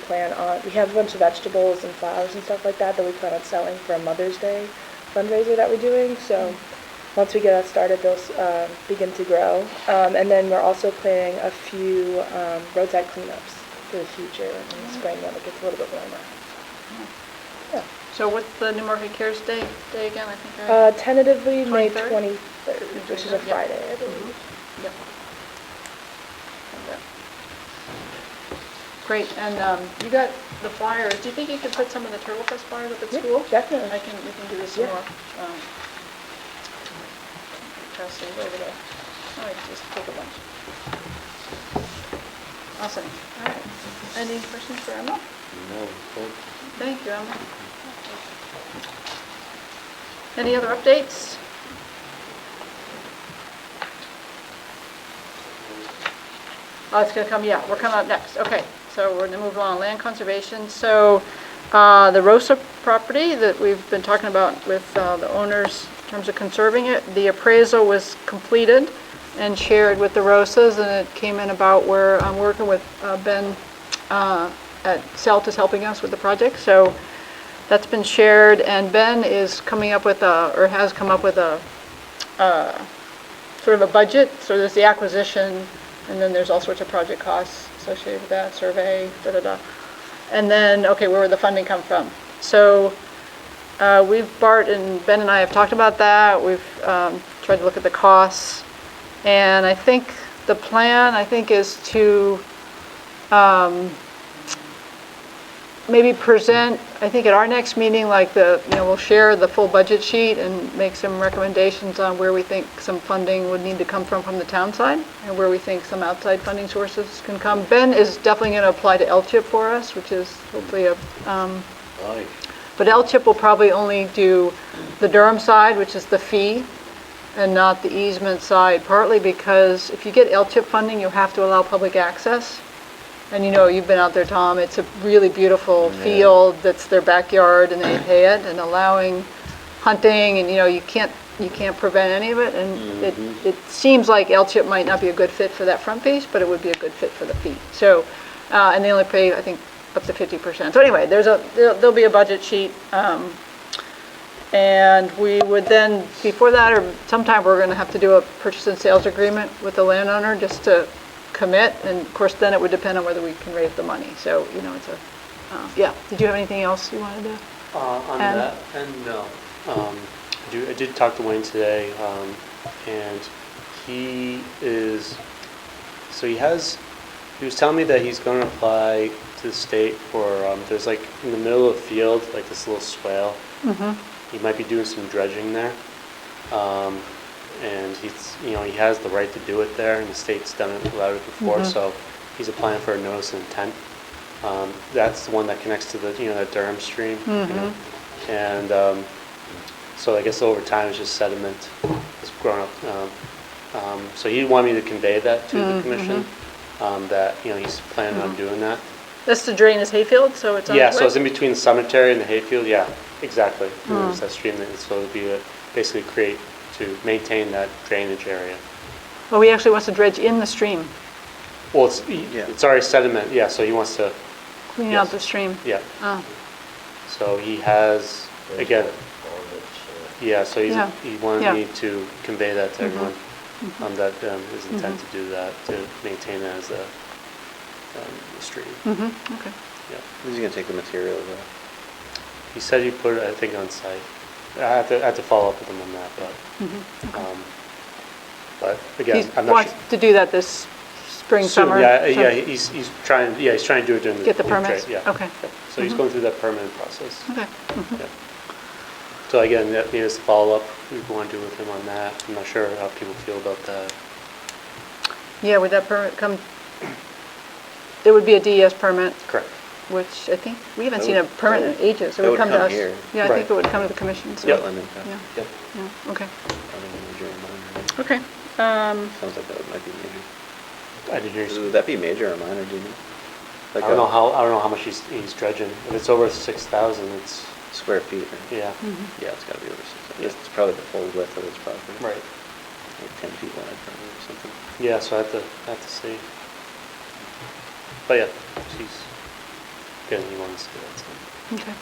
we have a bunch of vegetables and flowers and stuff like that we plan on selling for a Mother's Day fundraiser that we're doing. So once we get that started, they'll begin to grow. And then we're also planning a few roadside cleanups for the future in the spring when it gets a little bit warmer. Yeah. So what's the Newmarket Cares Day again, I think? Tentatively May 23rd? 23rd, which is a Friday, I believe. Yep. Okay. Great, and you got the flyers. Do you think you could put some of the TurtleFest flyers up at school? Definitely. We can do this some Yeah. more. Pass these over there. All right, just take a bunch. Awesome. All right. Any questions for Emma? No, Thank you, Emma. Any other updates? Oh, it's going to come, yeah, we're coming up next. Okay, so we're going to move along. Land conservation. So the Rosa property that we've been talking about with the owners in terms of conserving it, the appraisal was completed and shared with the Rosas, and it came in about where I'm working with Ben at CELT is helping us with the project. So that's been shared, and Ben is coming up with has come up with a sort of a budget. So there's the acquisition, and then there's all sorts of project costs associated with that, survey, And then, okay, where would the funding come from? So Bart and Ben and I have talked about that. We've tried to look at the costs. And I think the plan, is to maybe present, I think at our next meeting, like we'll share the full budget sheet and make some recommendations on where we think some funding would need to come from the town side, and where we think some outside funding sources can come. Ben is definitely going to apply to LCHIP for us, which is hopefully Nice. but LCHIP will probably only do the Durham side, which is the fee, and not the easement side, partly because if you get LCHIP funding, you have to allow public access. And you've been out there, Tom, it's a really beautiful field that's their backyard, and they pay it, and allowing hunting, and you can't prevent any of it, and it seems like LCHIP might not be a good fit for that front piece, but it would be a good fit for the fee. So, and they only pay, I think, up to 50%. So anyway, there'll be a budget sheet, and we would then, before that, or sometime, we're gonna have to do a purchase and sales agreement with the landowner, just to commit, and of course, then it would depend on whether we can raise the money. So, it's yeah. Did you have anything else you wanted to? On And- that, and no. I did talk to Wayne today, and he was telling me that he's going to apply to the state for, there's like in the middle of the field, like this little swale. He might be doing some dredging there. And he has the right to do it there, and the state's allowed it before, so he's applying for a notice of intent. That's the one that connects to the, that Durham stream, and so I guess over time it's just sediment that's grown up. So he wanted me to convey that to the commission, that, he's planning on doing that. That's to drain his hayfield, so it's on Yeah, its so way? it's in between the cemetery and the hayfield, yeah, exactly. There's that stream, so it'll be basically to maintain that drainage area. Well, he actually wants to dredge in the stream, Well, it's already sediment, yeah, so he wants to, clean out the stream. yeah. Oh, So he has, again, yeah, so Yeah. he wanted Yeah. me to convey that to everyone, that his intent to do that, to maintain it as a stream. okay. Yeah. Who's gonna take the material though? He said he put it, I think, on site. I have to follow up with him on that, but again, He I'm not wants sure. to do that this spring, Soon, summer? yeah, so- he's trying to do it during the. Get the winter, permits? Yeah. Okay. Yep. So he's going through that permitting process. Okay. Yeah. So again, that needs to follow up, we want to do with him on that. I'm not sure how people feel about that. Yeah, would that permit come, it would be a DES permit, Correct. which I think, we haven't That seen a would- permit in ages. It would come to us. here. Yeah, I Right. think it would come to the commission, so. Yep. Wetland impact. Yeah. Yep. Yeah, okay. Probably major or minor. Okay. Sounds like that might be major. I didn't hear you. Would that be major or minor, do you know? Like I don't a know how much he's dredging. If it's over 6,000, it's, square feet, right? yeah. Yeah, it's gotta be over 6. It's probably the full width of its property. Right. Like 10 feet wide probably or something. Yeah, so I have to see. But yeah, he wants to do that, so. Okay.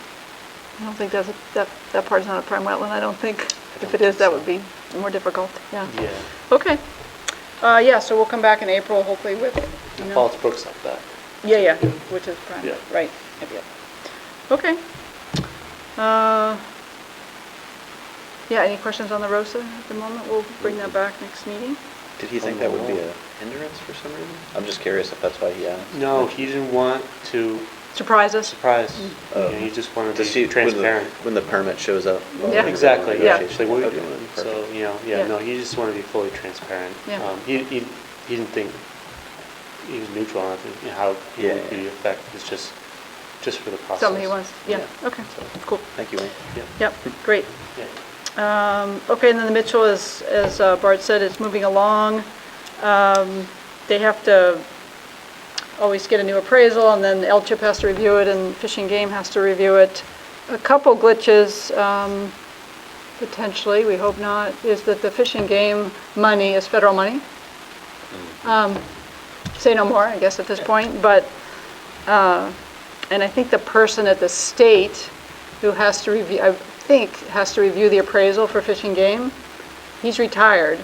I don't think that part's not a prime wetland, I don't think. If don't it is, think that so. would be more difficult, yeah. Yeah. Okay. Yeah, so we'll come back in April, hopefully with, Falls Brooks like that. yeah, which is prime, Yeah. right. Yep. Okay. Yeah, any questions on the ROSA at the moment? We'll bring that back next meeting. Did he think that would be a hindrance for some reason? I'm just curious if that's why he asked. No, he didn't want to Surprise us? surprise. Oh. He just wanted To to see be transparent. when the permit shows up. Yeah. Exactly, yeah. Negotiation. So what are we Okay, doing? perfect. So, Yeah. no, he just wanted to be fully transparent. Yeah. He didn't think, he was neutral on it, how it Yeah, would be yeah. affect, it's just for the process. Something he wants, yeah, okay, So, cool. Thank you, Wayne. yeah, Yep, great. yeah. Okay, and then the Mitchell, as Bart said, is moving along. They have to always get a new appraisal, and then LCHIP has to review it, and Fish and Game has to review it. A couple glitches, potentially, we hope not, is that the Fish and Game money is federal money. Say no more, I guess, at this point, but, and I think the person at the state who has to review, I think, has to review the appraisal for Fish and Game, he's retired.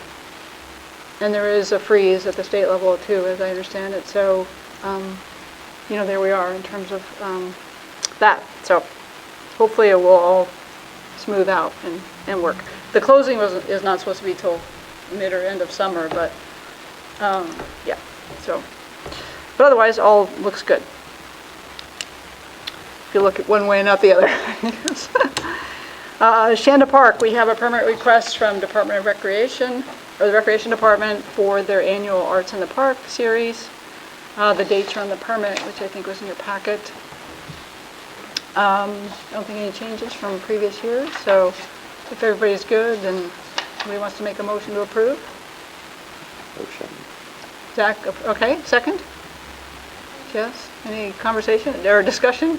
And there is a freeze at the state level too, as I understand it, so, there we are in terms of that. So hopefully it will all smooth out and work. The closing is not supposed to be till mid or end of summer, but Yeah, so, but otherwise, all looks good. If you look at one way and not the other. Shanda Park, we have a permit request from Department of Recreation, or the Recreation Department, for their annual Arts in the Park series. The dates are on the permit, which I think was in your packet. I don't think any changes from previous years, so if everybody's good, then somebody wants to make a motion to approve? Motion. Zach, okay, second? Yes, any conversation or discussion?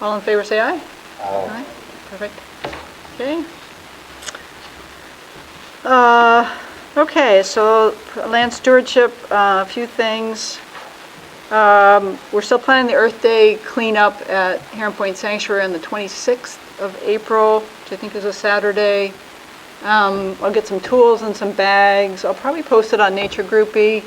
All in favor, say aye. Aye. Perfect. Okay. Okay, so land stewardship, a few things. We're still planning the Earth Day cleanup at Heron Point Sanctuary on the 26th of April, which I think is a Saturday. I'll get some tools and some bags. I'll probably post it on Nature Groupie.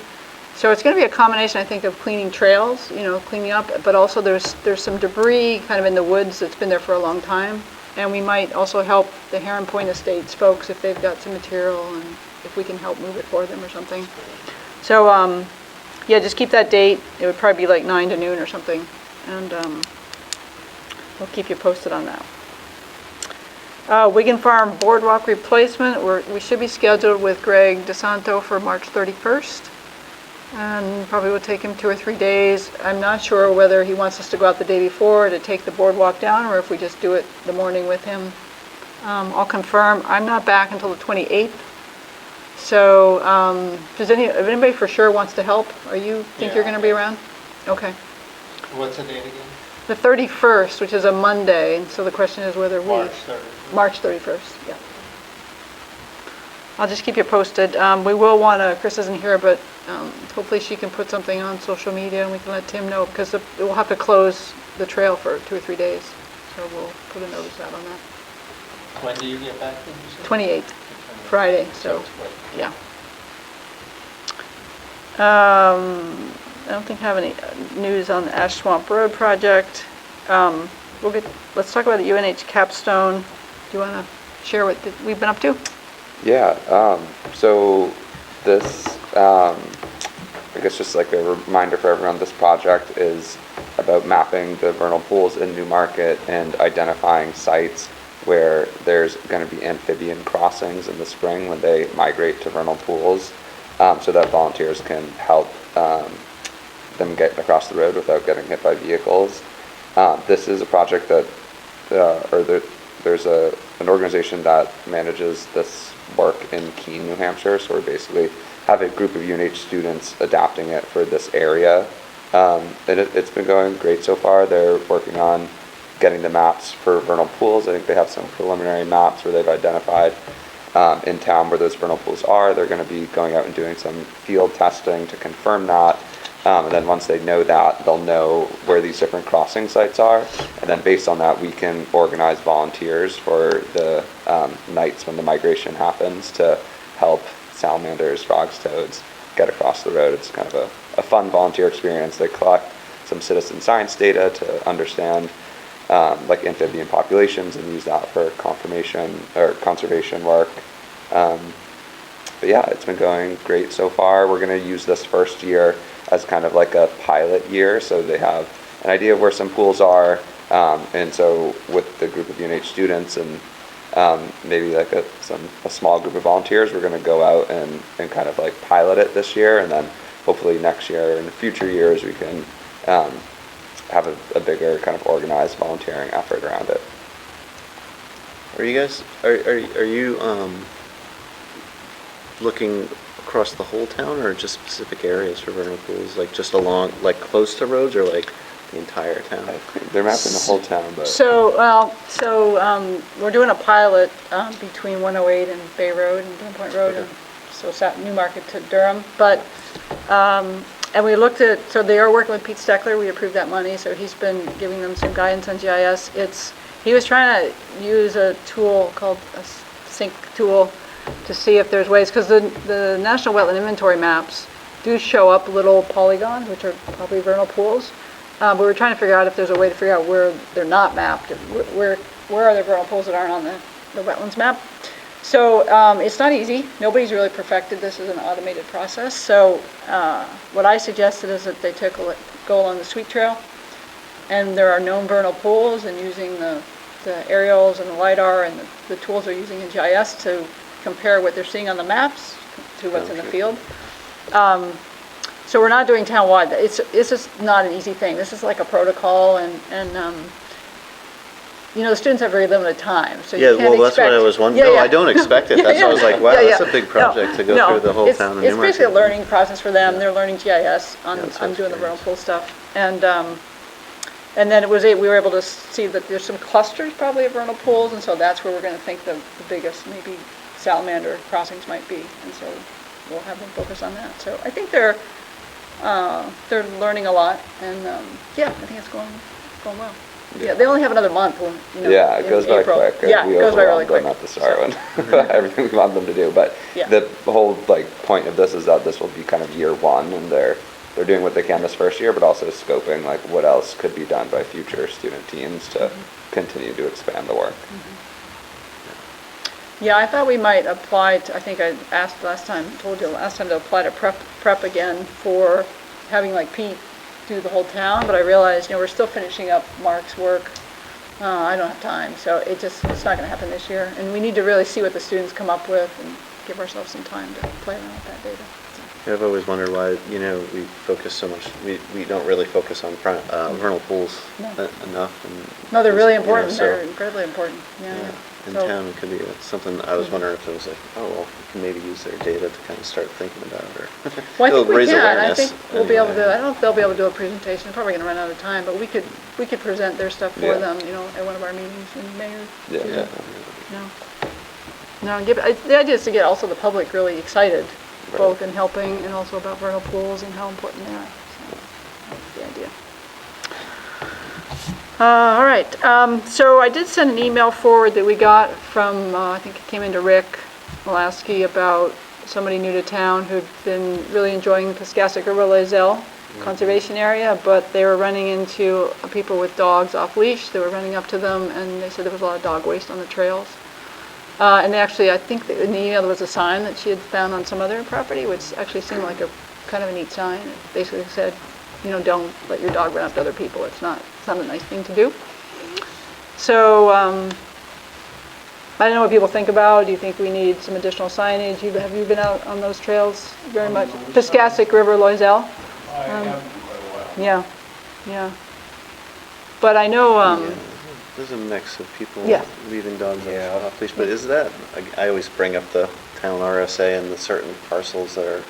So it's going to be a combination, I think, of cleaning trails, cleaning up, but also there's some debris kind of in the woods that's been there for a long time. And we might also help the Heron Point Estates folks if they've got some material and if we can help move it for them or something. So, yeah, just keep that date. It would probably be like 9 to noon or something. And we'll keep you posted on that. Wigan Farm Boardwalk replacement, we should be scheduled with Greg DeSanto for March 31st. And probably will take him 2 or 3 days. I'm not sure whether he wants us to go out the day before to take the boardwalk down or if we just do it the morning with him. I'll confirm. I'm not back until the 28th. So if anybody for sure wants to help, you're going to be around? Okay. What's the date again? The 31st, which is a Monday, and so the question is whether March 31st, yeah. I'll just keep you posted. We will want to, Chris isn't here, but hopefully she can put something on social media and we can let Tim know, because we'll have to close the trail for 2 or 3 days. So we'll put a notice out on that. When do you get back? 28th, Friday, so, yeah. I don't think I have any news on the Ash Swamp Road project. Let's talk about the UNH capstone. Do you want to share what we've been up to? Yeah, so this, I guess just like a reminder for everyone, this project is about mapping the vernal pools in Newmarket and identifying sites where there's going to be amphibian crossings in the spring when they migrate to vernal pools, so that volunteers can help them get across the road without getting hit by vehicles. This is a project that, there's an organization that manages this work in Keene, New Hampshire, so we basically have a group of UNH students adapting it for this area. And it's been going great so far. They're working on getting the maps for vernal pools. I think they have some preliminary maps where they've identified in town where those vernal pools are. They're going to be going out and doing some field testing to confirm that. And then once they know that, they'll know where these different crossing sites are. And then based on that, we can organize volunteers for the nights when the migration happens to help salamanders, frogs, toads get across the road. It's kind of a fun volunteer experience. They collect some citizen science data to understand like amphibian populations and use that for confirmation or conservation work. But yeah, it's been going great so far. We're going to use this first year as kind of like a pilot year, so they have an idea of where some pools are, and so with the group of UNH students and maybe like a small group of volunteers, we're going to go out and kind of like pilot it this year, and then hopefully next year and in future years we can have a bigger kind of organized volunteering effort around it. Are you guys, are you looking across the whole town or just specific areas for vernal pools, like just along, like close to roads, or like the entire town? They're mapping the whole town, but... we're doing a pilot between 108 and Bay Road and Durham Point Road, and so Newmarket to Durham, but, and we looked at, so they are working with Pete Steckler, we approved that money, so he's been giving them some guidance on GIS. He was trying to use a tool called a sync tool to see if there's ways, because the National Wetland Inventory maps do show up little polygons, which are probably vernal pools. But we're trying to figure out if there's a way to figure out where thhere they're not mapped, where are there vernal pools that aren't on the wetlands map. So it's not easy. Nobody's really perfected this as an automated process. So what I suggested is that they go along the Sweet Trail, and there are known vernal pools, and using the aerials and the LiDAR and the tools they're using in GIS to compare what they're seeing on the maps to what's in the field. So we're not doing town-wide. It's just not an easy thing. This is like a protocol, and the students have very limited time, so you Yeah, can't well, that's what I expect- was wondering. Yeah, No, yeah. I don't expect it. That's why I was like, wow, Yeah, that's yeah. a big No, project to go no, through the whole town of Newmarket. It's basically a learning process for them. Yeah. They're learning GIS. Yeah, that I'm sounds doing the great. vernal pool stuff. And then we were able to see that there's some clusters probably of vernal pools, and so that's where we're going to think the biggest maybe salamander crossings might be. And so we'll have them focus on that. So I think they're learning a lot, and I think it's going well. Yeah, they only have another month. Yeah, it in goes by April. quick. Yeah, We it goes by really overwhelmed them quick. at the start when everything we want them to do. But Yeah. the whole point of this is that this will be kind of year one, and they're doing what they can this first year, but also scoping like what else could be done by future student teams to continue to expand the work. Yeah, I thought we might apply to, I think I asked told you last time to apply to prep again for having like Pete do the whole town, but I realized, we're still finishing up Mark's work. I don't have time, so it's not gonna happen this year. And we need to really see what the students come up with and give ourselves some time to play around with that data. Yeah, I've always wondered why, we focus so much, we don't really focus on vernal pools No. enough. No, they're really You know, important. so- They're incredibly important. Yeah. In So- town, it could be something, I was wondering if it was like, oh, well, we can maybe use their data to kind of start thinking about it, or Well, I it'll think we raise can. I awareness think we'll be able to, anyway. I don't know if they'll be able to do a presentation. They're probably gonna run out of time, but we could present their stuff for Yeah. them, at one of our meetings in May or Yeah, June. yeah. No, the idea is to get also the public really excited, Right. both in helping and also about vernal pools and how important they are. So that's the idea. All right, so I did send an email forward that we got from, I think it came into Rick Malasky, about somebody new to town who'd been really enjoying Piscasset River Loisel Conservation Area, but they were running into people with dogs off leash. They were running up to them, and they said there was a lot of dog waste on the trails. And actually, I think that in the email there was a sign that she had found on some other property, which actually seemed like a kind of a neat sign. It basically said, don't let your dog run up to other people. It's not a nice thing to do. So I don't know what people think about. Do you think we need some additional signage? Have you been out on those trails very much? Piscasset River Loisel? I haven't for a while. Yeah. But I know, Yeah, there's a mix of people Yeah. leaving dogs Yeah. off leash, but is that, I always bring up the town RSA and the certain parcels that are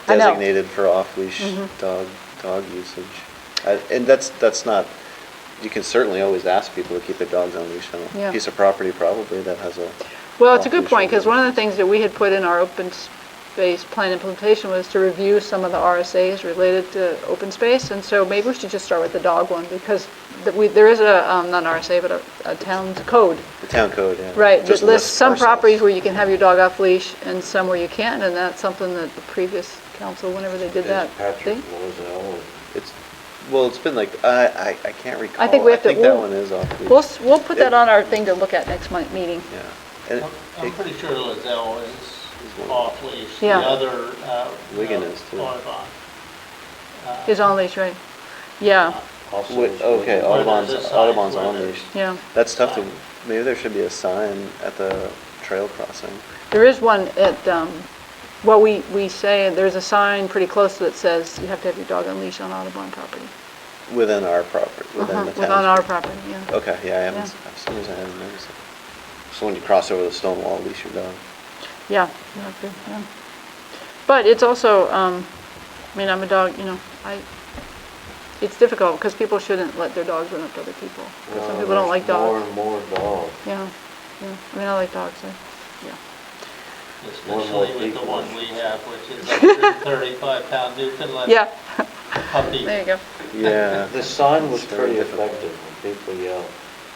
I know. designated for off-leash dog usage. And that's not, you can certainly always ask people to keep their dogs on leash on Yeah. a piece of property probably that has a. well, it's a good off-leash point, because one of the regulation. things that we had put in our open space plan implementation was to review some of the RSAs related to open space, and so maybe we should just start with the dog one, because there is not an RSA, but a town code. The town code, yeah. Right, that Just lists some parcels. properties where you can have your dog off leash and some where you can't, and that's something that the previous council, whenever they did that, Patrick they, Loisel. It's been like, I can't recall. I think we have to- I think that one is off leash. we'll put that on our thing to look at next meeting. Yeah. And I'm pretty sure Lizelle is off leash. Yeah. The other, Wigan is, too. Audubon. Is on leash, right? Yeah, Also Wait, is okay, Wigan. Audubon's, there's a sign Audubon's where on there's- leash. yeah. That's tough to, maybe there should be a sign at the trail crossing. There is one at, we say, there's a sign pretty close that says you have to have your dog on leash on Audubon property. Within our property, within the town. On our property, yeah. Okay, yeah, I haven't, for some reason I haven't noticed it. So when you cross over the stone wall, leash your dog. Yeah, good, yeah. But it's also, I'm a dog, it's difficult, because people shouldn't let their dogs run up to other people. 'Cause some Well, people don't like there's More dogs. and more dogs. Yeah. I like dogs, yeah. Especially with the one we have, which is a 135-pound Newfoundland Yeah, puppy. there you go. Yeah. The sign was It's very pretty difficult. effective when people yell,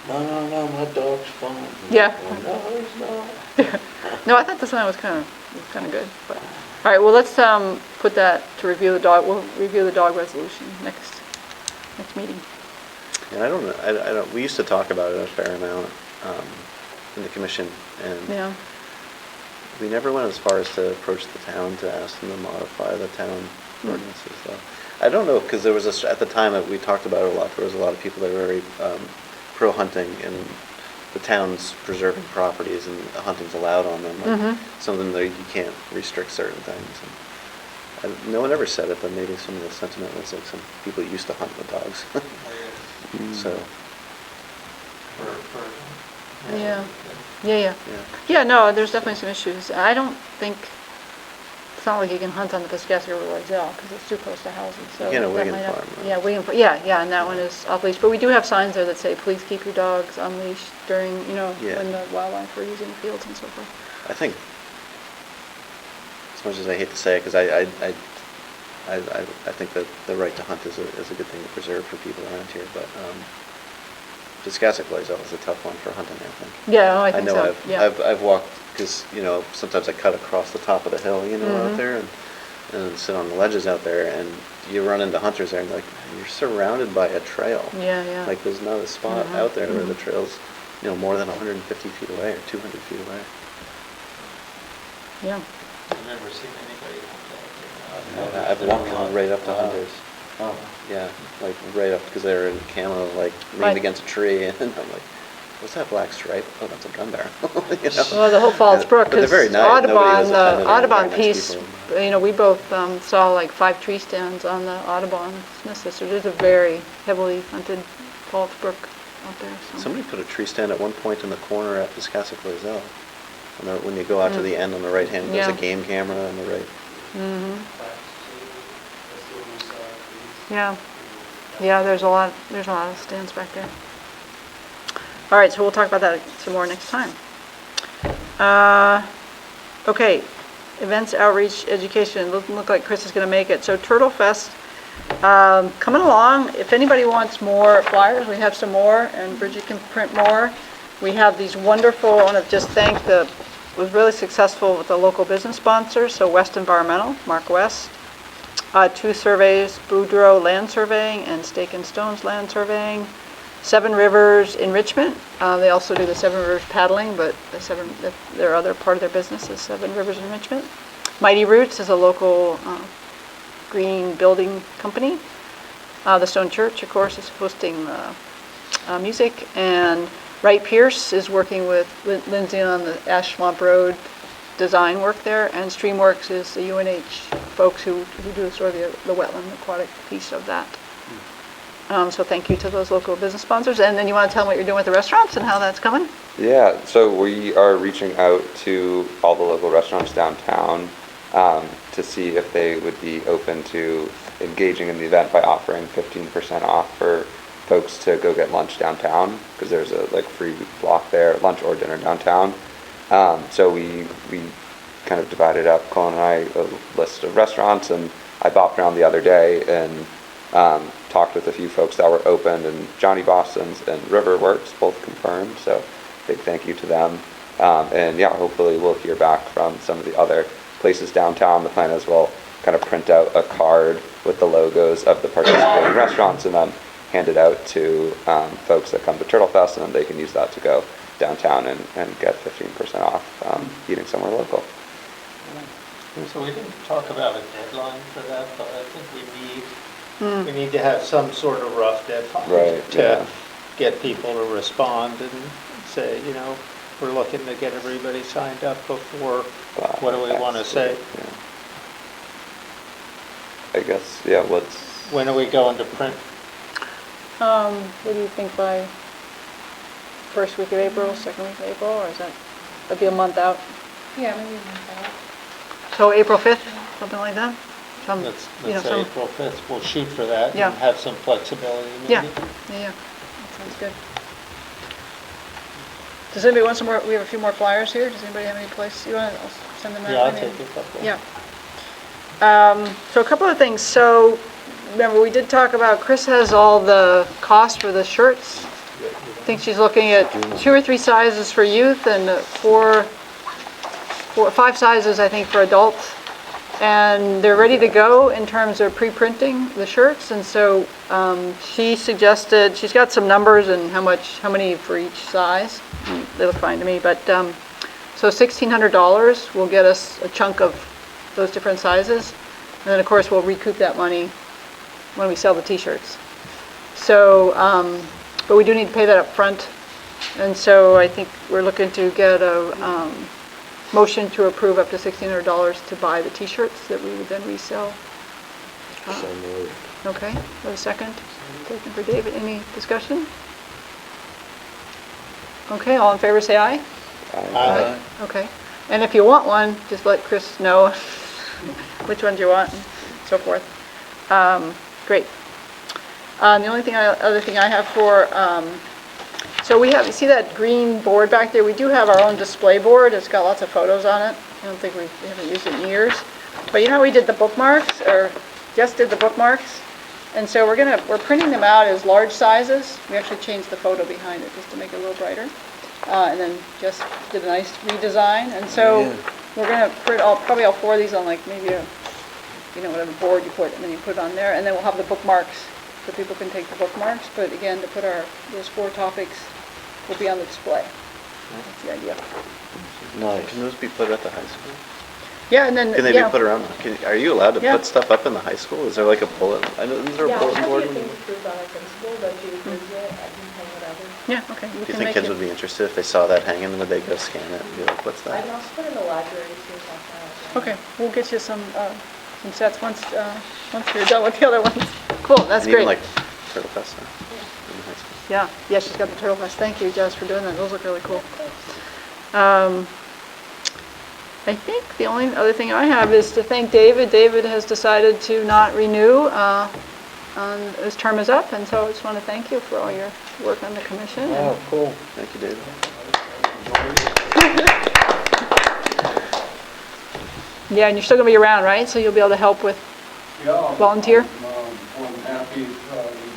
no, my dog's fine. Yeah. No, he's not. No, I thought the sign was kind of good, but, all right, well, let's put that to review the dog, we'll review the dog resolution next meeting. And I don't, we used to talk about it a fair amount in the commission, and Yeah, We never went as far as to approach the town to ask them to modify the town ordinances, though. I don't know, because there was at the time that we talked about it a lot, there was a lot of people that were very pro-hunting, and the town's preserving properties, and hunting's allowed on them. Like, some of them, you can't restrict certain things. And no one ever said it, but maybe some of the sentiment was like some people used to hunt with dogs. So, Yeah. yeah. Yeah, no, there's definitely some issues. I don't think, it's not like you can hunt on the Piscataqua River Lizelle, because it's too close to houses, so. You can at that Wigan might have- Farm, right? Yeah, Wigan, yeah, and that one is off leash, but we do have signs there that say, please keep your dogs on leash during, Yeah. when the wildlife are using fields and so forth. I think, as much as I hate to say it, because I think that the right to hunt is a good thing to preserve for people around here, but Piscataqua Lizelle is a tough one for hunting, I think. Yeah, oh, I think know so, yeah. I've walked, because, sometimes I cut across the top of the hill, out there, and sit on the ledges out there, and you run into hunters there, and like, you're surrounded by a trail. Yeah. Like, there's not a spot out there where the trail's, more than 150 feet away or 200 feet away. Yeah. I've never seen anybody hunt that. I've walked right up to hunters. Oh, Yeah, like right up, because they're in camo, like Right. leaned against a tree, and I'm like, what's that black stripe? Oh, that's a gun barrel. Well, the whole Falls Brook, But they're because very nice. Nobody was Audubon, offended, the they were Audubon very nice piece, people. we both saw like 5 tree stands on the Audubon Smith Sisters. There's a very heavily hunted Falls Brook out there, so. Somebody put a tree stand at one point in the corner at Piscataqua Lizelle. When you go out to the end on the right hand, there's a Yeah. game camera on the right. Yeah, there's a lot of stands back there. All right, so we'll talk about that some more next time. Okay, events, outreach, education, doesn't look like Chris is going to make it. So TurtleFest, coming along. If anybody wants more flyers, we have some more, and Bridget can print more. We have these wonderful, I want to just thank was really successful with the local business sponsors, so West Environmental, Mark West, 2 surveys, Boudreaux Land Surveying and Stake and Stones Land Surveying, 7 Rivers Enrichment. They also do the 7 Rivers paddling, but their other part of their business is 7 Rivers Enrichment. Mighty Roots is a local green building company. The Stone Church, of course, is hosting the music, and Wright Pierce is working with Lindsay on the Ash Swamp Road design work there, and Streamworks is the UNH folks who do sort of the wetland aquatic piece of that. So thank you to those local business sponsors. And then you want to tell them what you're doing with the restaurants and how that's coming? Yeah, so we are reaching out to all the local restaurants downtown to see if they would be open to engaging in the event by offering 15% off for folks to go get lunch downtown, because there's a free block there, lunch or dinner downtown. So we kind of divided up, Colin and I, a list of restaurants, and I bopped around the other day and talked with a few folks that were open, and Johnny Boston's and Riverworks both confirmed, so big thank you to them. And yeah, hopefully we'll hear back from some of the other places downtown. The plan is we'll kind of print out a card with the logos of the participating restaurants and then hand it out to folks that come to TurtleFest, and then they can use that to go downtown and get 15% off eating somewhere local. So we didn't talk about a deadline for that, but I think we need to have some sort of rough deadline Right, to yeah. get people to respond and say, we're looking to get everybody signed up before, what do we want to say? Yeah. I guess, yeah, When are we going to print? What do you think, by first week of April, second week of April, or that'd be a month out? Yeah, maybe a month out. So April 5th, something like that? Let's say April 5th, we'll shoot for that Yeah. and have some flexibility maybe. Yeah, that sounds good. Does anybody want some more? We have a few more flyers here. Does anybody have any place? You want to send them out? Yeah, I'll maybe? take a couple. Yeah. So a couple of things. So remember, we did talk about, Chris has all the costs for the shirts. I think she's looking at 2 or 3 sizes for youth and 5 sizes, I think, for adults. And they're ready to go in terms of pre-printing the shirts. And so she suggested, she's got some numbers and how many for each size. They look fine to me, but So $1,600 will get us a chunk of those different sizes. And then, of course, we'll recoup that money when we sell the t-shirts. So, but we do need to pay that up front. And so I think we're looking to get a motion to approve up to $1,600 to buy the t-shirts that we would then resell. So moved. Okay, a second. Second for David. Any discussion? Okay, all in favor say aye. Aye. Okay. And if you want one, just let Chris know which ones you want and so forth. Great. The only thing, other thing I have for, so we have, you see that green board back there? We do have our own display board. It's got lots of photos on it. I don't think we haven't used it in years. But you know how we did the bookmarks, or just did the bookmarks? And so we're printing them out as large sizes. We actually changed the photo behind it just to make it a little brighter. And then just did a nice redesign. And so we're going to print probably all four of these on like maybe a, whatever board you put, and then you put it on there. And then we'll have the bookmarks so people can take the bookmarks. But again, to put those 4 topics will be on the display. That's the idea. Nice. Can those be put at the high school? Yeah, and then, Can they be put around, are you allowed to Yeah. put stuff up in the high school? Is there like a bullet, is there a Yeah, bulletin board? I have things approved by my principal, but if you approve it, I can hang whatever. Yeah, okay. We Do you can think make kids it. would be interested if they saw that hanging? Would they go scan it and be like, what's I that? can also put it in the library too, so I'll find out. Okay, we'll get you some sets once you're done with the other ones. Cool, that's And great. even like TurtleFest in the high school. Yeah, she's got the TurtleFest. Thank you, Jess, for doing that. Those look really cool. I think the only other thing I have is to thank David. David has decided to not renew. His term is up, and so I just want to thank you for all your work on the commission. Oh, cool. Thank you, David. Yeah, and you're still going to be around, right? So you'll be able to help with Yeah. volunteer? More than happy with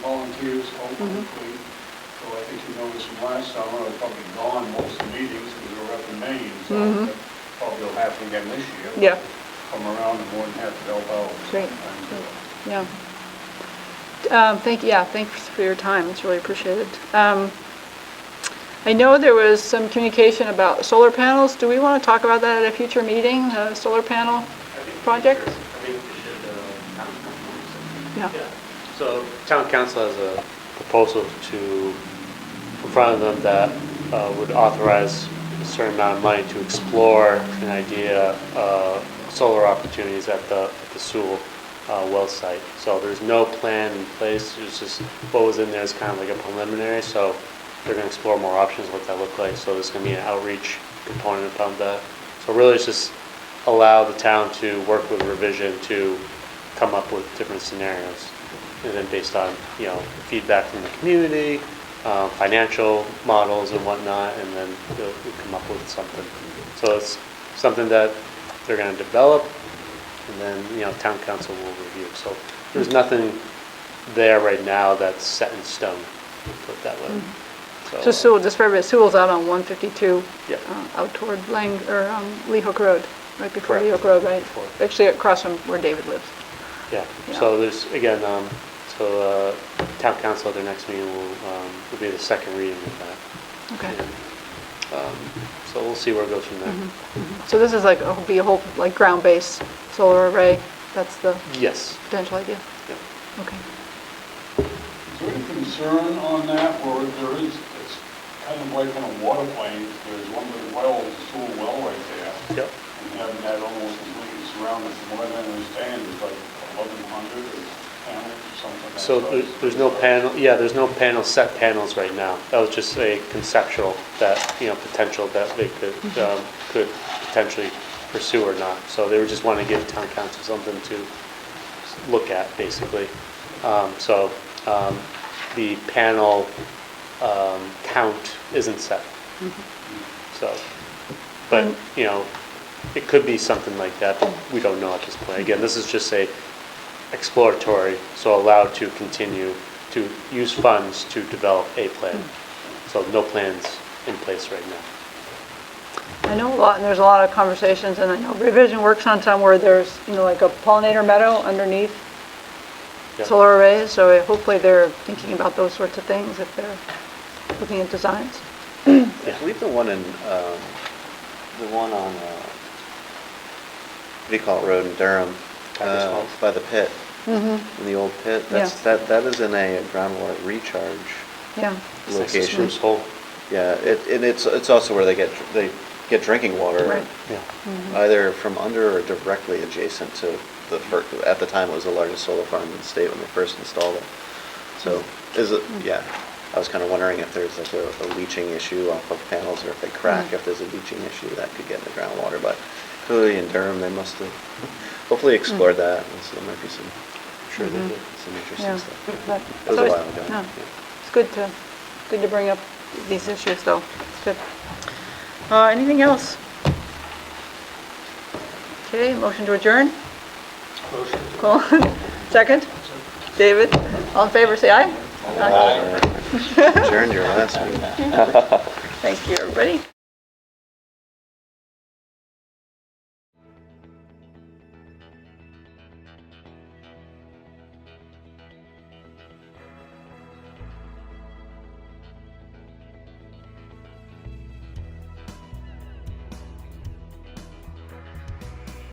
volunteers, hopefully. So I think you noticed from last summer, I was probably gone most of the meetings because we were up in Maine. So that probably will happen again this year. Yeah. Come around and more than happy to help out. Great. And, Yeah. Thanks for your time. It's really appreciated. I know there was some communication about solar panels. Do we want to talk about that at a future meeting, solar panel project? I think we should, Yeah. So town council has a proposal in front of them that would authorize a certain amount of money to explore an idea solar opportunities at the Sewell well site. So there's no plan in place. It's just what was in there is kind of like a preliminary. So they're going to explore more options, what that look like. So there's going to be an outreach component of that. So really, it's just allow the town to work with revision to come up with different scenarios, and then based on feedback from the community, financial models and whatnot, and then we'll come up with something. So it's something that they're going to develop, and then town council will review. So there's nothing there right now that's set in stone, put it that way. So Sewell, just for everybody, Sewell's out on 152, Yeah. out toward Lee Hook Road, right before Correct. Lee Hook Road, right? Before. Actually across from where David lives. Yeah, Yeah. so there's, again, town council at their next meeting will be the second reading of that. Okay. And, so we'll see where it goes from there. So this is will be a whole ground-based solar array. That's the Yes. potential idea. Yeah. Okay. Is there any concern on that, or there is, it's kind of like on a water plane, there's one of the wells, a sewer well right there. Yep. And having that almost completely surrounded, from what I understand, it's like 1,100 or panels or something. So there's no panel, there's no set panels right now. That was just a conceptual potential that they could potentially pursue or not. So they were just wanting to give town council something to look at, basically. The panel count isn't set. So, but, it could be something like that, but we don't know at this point. Again, this is just a exploratory, so allowed to continue to use funds to develop a plan. So no plans in place right now. I know a lot, and there's a lot of conversations, and I know Revision works on some where there's, like a pollinator meadow underneath Yeah. solar arrays, so hopefully they're thinking about those sorts of things if they're looking at designs. I believe the one in the one on, what do you call it, road in Durham? Tiger's Falls. By the pit, in the old pit. That's, that is in a groundwater recharge Yeah. location. Spruce Hole. Yeah, and it's also where they get drinking water. Right. Yeah. Either from under or directly adjacent to the at the time it was the largest solar farm in the state when they first installed it. So, yeah, I was kind of wondering if there's like a leaching issue off of panels, or if they crack, if there's a leaching issue that could get in the groundwater, but clearly in Durham, they must have hopefully explored that, and so there might be some, I'm sure they did, some interesting Yeah. stuff. But It was a always- while ago. yeah. Yeah. It's good to bring up these issues, though. It's good. Anything else? Okay, motion to adjourn? Motion. Cool. Second? David? All in favor, say aye. Adjourned your last meeting. Thank you, everybody.